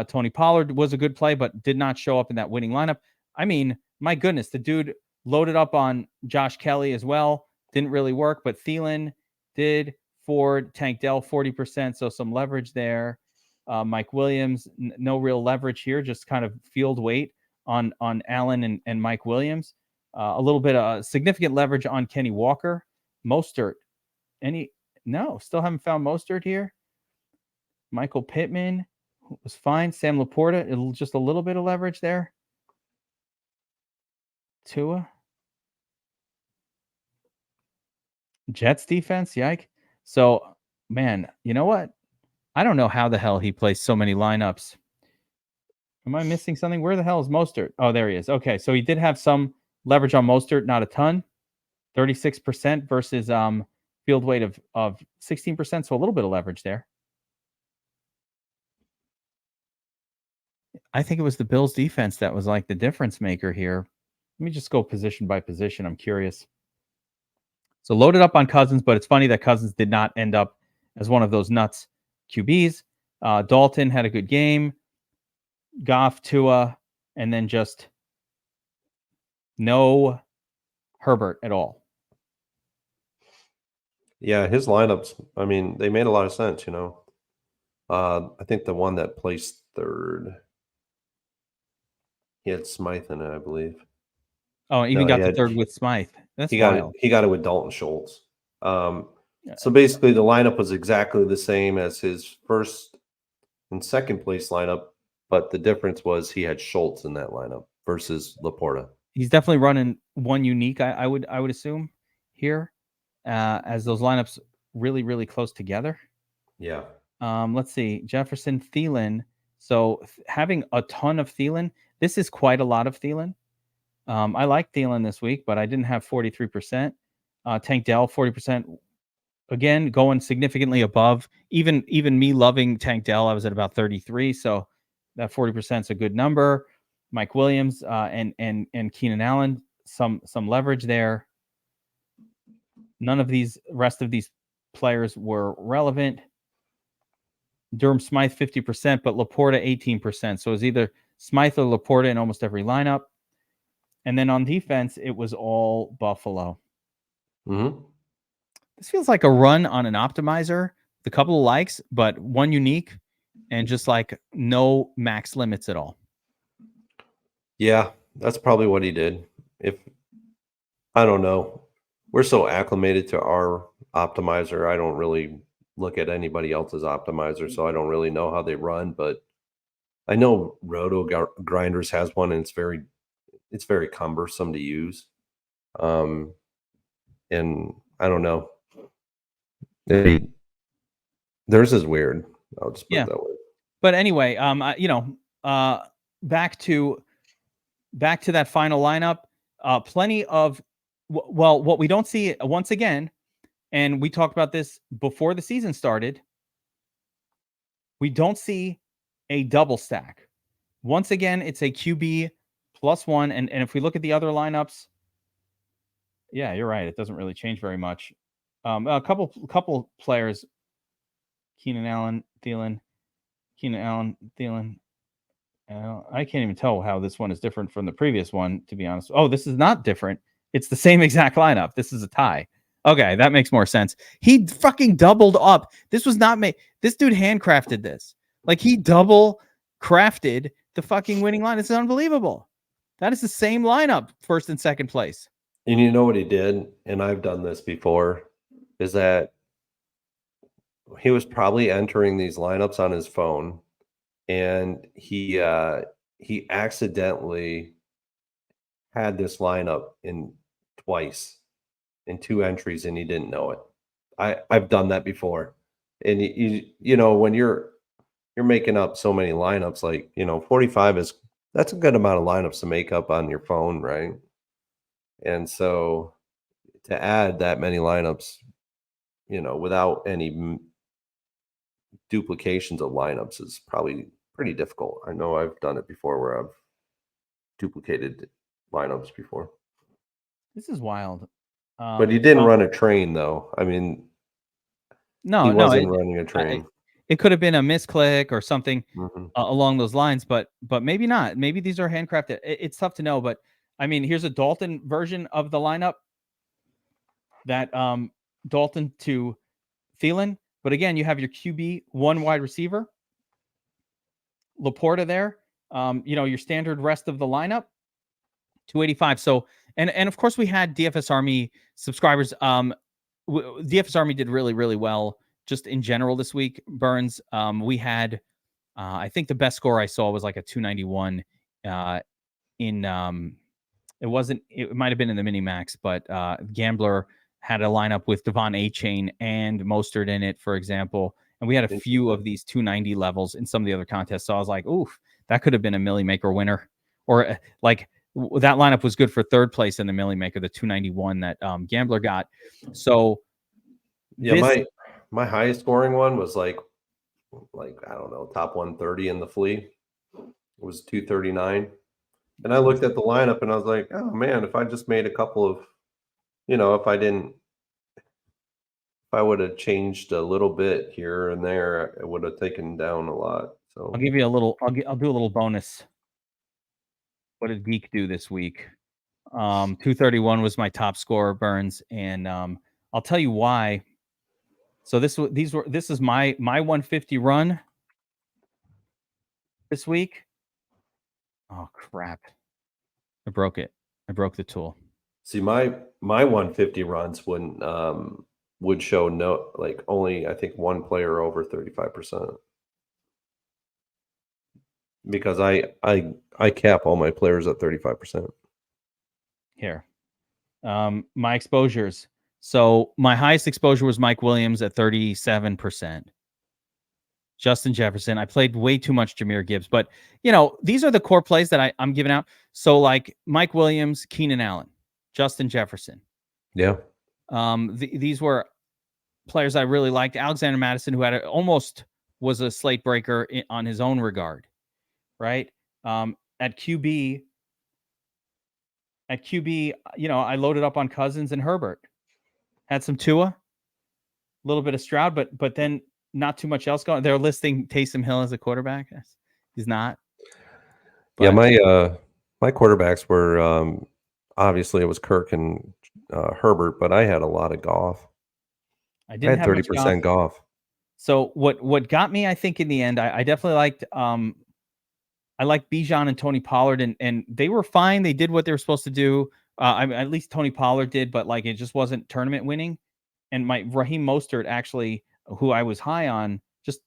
Tony Pollard was a good play, but did not show up in that winning lineup. I mean, my goodness, the dude loaded up on Josh Kelly as well. Didn't really work, but Thielen did. Ford, Tank Dell, 40%, so some leverage there. Mike Williams, no real leverage here, just kind of field weight on Allen and Mike Williams. A little bit of significant leverage on Kenny Walker. Mostert, still haven't found Mostert here. Michael Pittman was fine. Sam Laporta, just a little bit of leverage there. Tua. Jets defense, yike. So, man, you know what? I don't know how the hell he plays so many lineups. Am I missing something? Where the hell is Mostert? Oh, there he is. Okay, so he did have some leverage on Mostert, not a ton. 36% versus field weight of 16%, so a little bit of leverage there. I think it was the Bills defense that was like the difference maker here. Let me just go position by position. I'm curious. So loaded up on Cousins, but it's funny that Cousins did not end up as one of those nuts QBs. Dalton had a good game. Goff, Tua, and then just no Herbert at all. Yeah, his lineups, I mean, they made a lot of sense, I think the one that placed third, he had Smythe in it, I believe. Oh, even No, got the third with Smythe. That's wild. he got it with Dalton Schultz. So basically the lineup was exactly the same as his first and second place lineup, but the difference was he had Schultz in that lineup versus Laporta. He's definitely running one unique, I would assume here, as those lineups really, really close together. Yeah. Let's see. Jefferson, Thielen. So having a ton of Thielen, this is quite a lot of Thielen. I like Thielen this week, but I didn't have 43%. Tank Dell, 40%. Again, going significantly above. Even me loving Tank Dell, I was at about 33. So that 40% is a good number. Mike Williams and Keenan Allen, some leverage there. None of these rest of these players were relevant. Durham Smythe 50%, but Laporta 18%. So it was either Smythe or Laporta in almost every lineup. And then on defense, it was all Buffalo. Mm-hmm. This feels like a run on an optimizer. A couple of likes, but one unique, and just like no max limits at all. Yeah, that's probably what he did. I don't know. We're so acclimated to our optimizer. I don't really look at anybody else's optimizer, so I don't really know how they run, but I know Grinders has one, and it's very cumbersome to use. And I don't know. Theirs is weird. I'll just put it that way. But anyway, back to that final lineup. Plenty of what we don't see once again, and we talked about this before the season started. We don't see a double stack. Once again, it's a QB +1. And if we look at the other lineups, yeah, you're right. It doesn't really change very much. A couple players, Keenan Allen, Thielen. I can't even tell how this one is different from the previous one, to be honest. Oh, this is not different. It's the same exact lineup. This is a tie. Okay, that makes more sense. He fucking doubled up. This was not made. This dude handcrafted this. Like, he double crafted the fucking winning line. This is unbelievable. That is the same lineup, first and second place. And you know what he did, and I've done this before, is that he was probably entering these lineups on his phone, and he accidentally had this lineup in twice in 2 entries, and he didn't know it. I've done that before. And you know, when you're making up so many lineups, like, 45 that's a good amount of lineups to make up on your phone, right? And so to add that many lineups, without any duplications of lineups is probably pretty difficult. I know I've done it before where I've duplicated lineups before. This is wild. But he didn't run a train, though. I mean, he wasn't running a train. It could have been a misclick or something Mhm. along those lines, but maybe not. Maybe these are handcrafted. It's tough to know, but I mean, here's a Dalton version of the lineup. That Dalton to Thielen, but again, you have your QB, one wide receiver, Laporta there. Your standard rest of the lineup, 285. So, and of course, we had DFS Army subscribers. DFS Army did really, really well just in general this week. Burns, we had, I think the best score I saw was like a 291 in it might have been in the mini max, but Gambler had a lineup with Devon A-Chain and Mostert in it, for example. And we had a few of these 290 levels in some of the other contests. So I was like, oof, that could have been a Millie Maker winner. Or that lineup was good for third place in the Millie Maker, the 291 that Gambler got. So yeah, my highest scoring one was like I don't know, top 130 in the flea. It was 239. And I looked at the lineup and I was like, oh man, if I just made a couple of, if I would have changed a little bit here and there, it would have taken down a lot. So I'll give you a little, I'll do a little bonus. What did Geek do this week? 231 was my top scorer, Burns. And I'll tell you why. So this is my 150 run this week. Oh crap. I broke it. I broke the tool. see, my 150 runs would show only I think one player over 35%. Because I cap all my players at 35%. Here. My exposures. So my highest exposure was Mike Williams at 37%. Justin Jefferson. I played way too much Jahmyr Gibbs, but these are the core plays that I'm giving out. So like Mike Williams, Keenan Allen, Justin Jefferson. Yeah. These were players I really liked. Alexander Madison, who almost was a slate breaker on his own regard, right? At QB, I loaded up on Cousins and Herbert. Had some Tua, a little bit of Stroud, but then not too much else going. They're listing Taysom Hill as a quarterback. He's not. But yeah, my quarterbacks were obviously it was Kirk and Herbert, but I had a lot of Goff. I didn't have 30% Goff. So what got me, I think, in the end, I definitely liked I liked Bijan and Tony Pollard, and they were fine. They did what they were supposed to do. At least Tony Pollard did, but it just wasn't tournament winning. And my Raheem Mostert, actually, who I was high on, just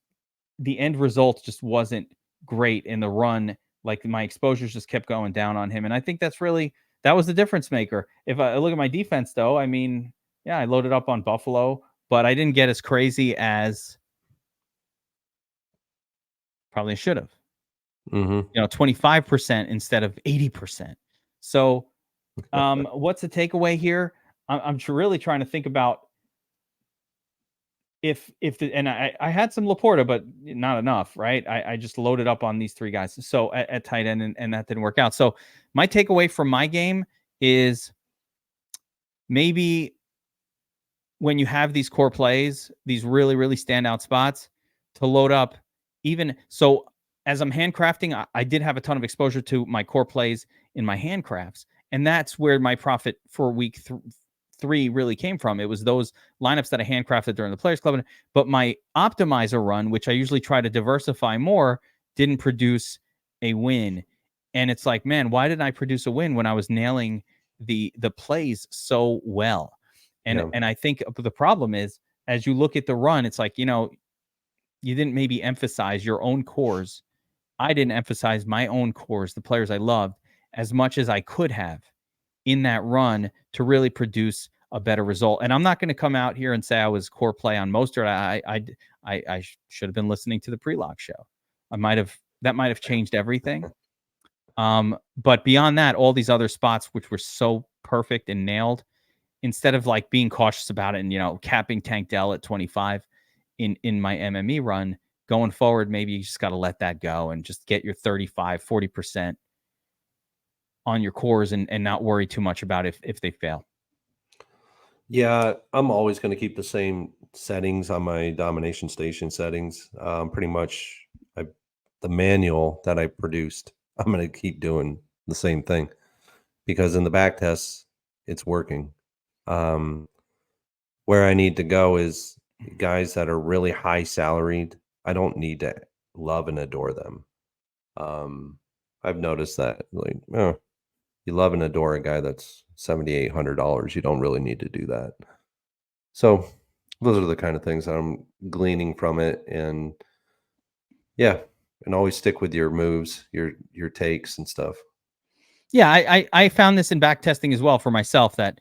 the end result just wasn't great in the run. Like, my exposures just kept going down on him. And I think that was the difference maker. If I look at my defense, though, I mean, yeah, I loaded up on Buffalo, but I didn't get as crazy as probably should have. 25% instead of 80%. So what's the takeaway here? I'm really trying to think about I had some Laporta, but not enough, right? I just loaded up on these three guys. So at tight end, and that didn't work out. So my takeaway from my game is maybe when you have these core plays, these really, really standout spots, to load up. Even so, as I'm handcrafting, I did have a ton of exposure to my core plays in my handcrafts, and that's where my profit for week 3 really came from. It was those lineups that I handcrafted during the Players Club. But my optimizer run, which I usually try to diversify more, didn't produce a win. And it's like, man, why didn't I produce a win when I was nailing the plays so well? And I think the problem is, as you look at the run, it's like, you didn't maybe emphasize your own cores. I didn't emphasize my own cores, the players I loved, as much as I could have in that run to really produce a better result. And I'm not going to come out here and say I was core play on Mostert. I should have been listening to the pre-lock show. That might have changed everything. But beyond that, all these other spots, which were so perfect and nailed, instead of like being cautious about it and, capping Tank Dell at 25 in my MME run, going forward, maybe you just got to let that go and just get your 35, 40% on your cores and not worry too much about if they fail. Yeah, I'm always going to keep the same settings on my domination station settings. Pretty much the manual that I produced, I'm going to keep doing the same thing because in the back tests, it's working. Where I need to go is guys that are really high salaried. I don't need to love and adore them. I've noticed that, like, you love and adore a guy that's $7,800. You don't really need to do that. So those are the kind of things that I'm gleaning from it, and yeah, and always stick with your moves, your takes and stuff. Yeah, I found this in back testing as well for myself that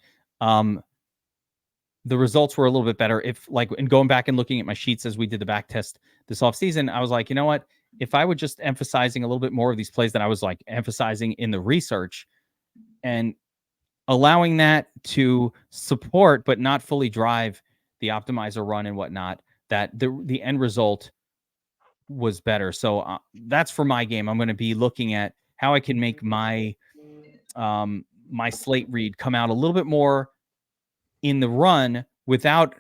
the results were a little bit better if, like, and going back and looking at my sheets as we did the back test this off season, I was like, you know what? If I would just emphasizing a little bit more of these plays that I was like emphasizing in the research and allowing that to support but not fully drive the optimizer run and whatnot, that the end result was better. So that's for my game. I'm going to be looking at how I can make my my slate read come out a little bit more in the run without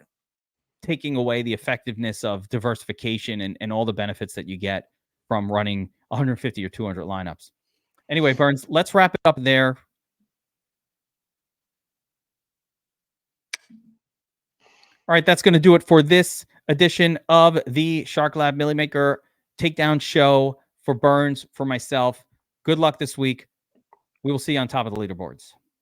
taking away the effectiveness of diversification and all the benefits that you get from running 150 or 200 lineups. Anyway, Burns, let's wrap it up there. All right, that's going to do it for this edition of the Shark Lab Millie Maker Takedown Show. For Burns, for myself, good luck this week. We will see you on top of the leaderboards.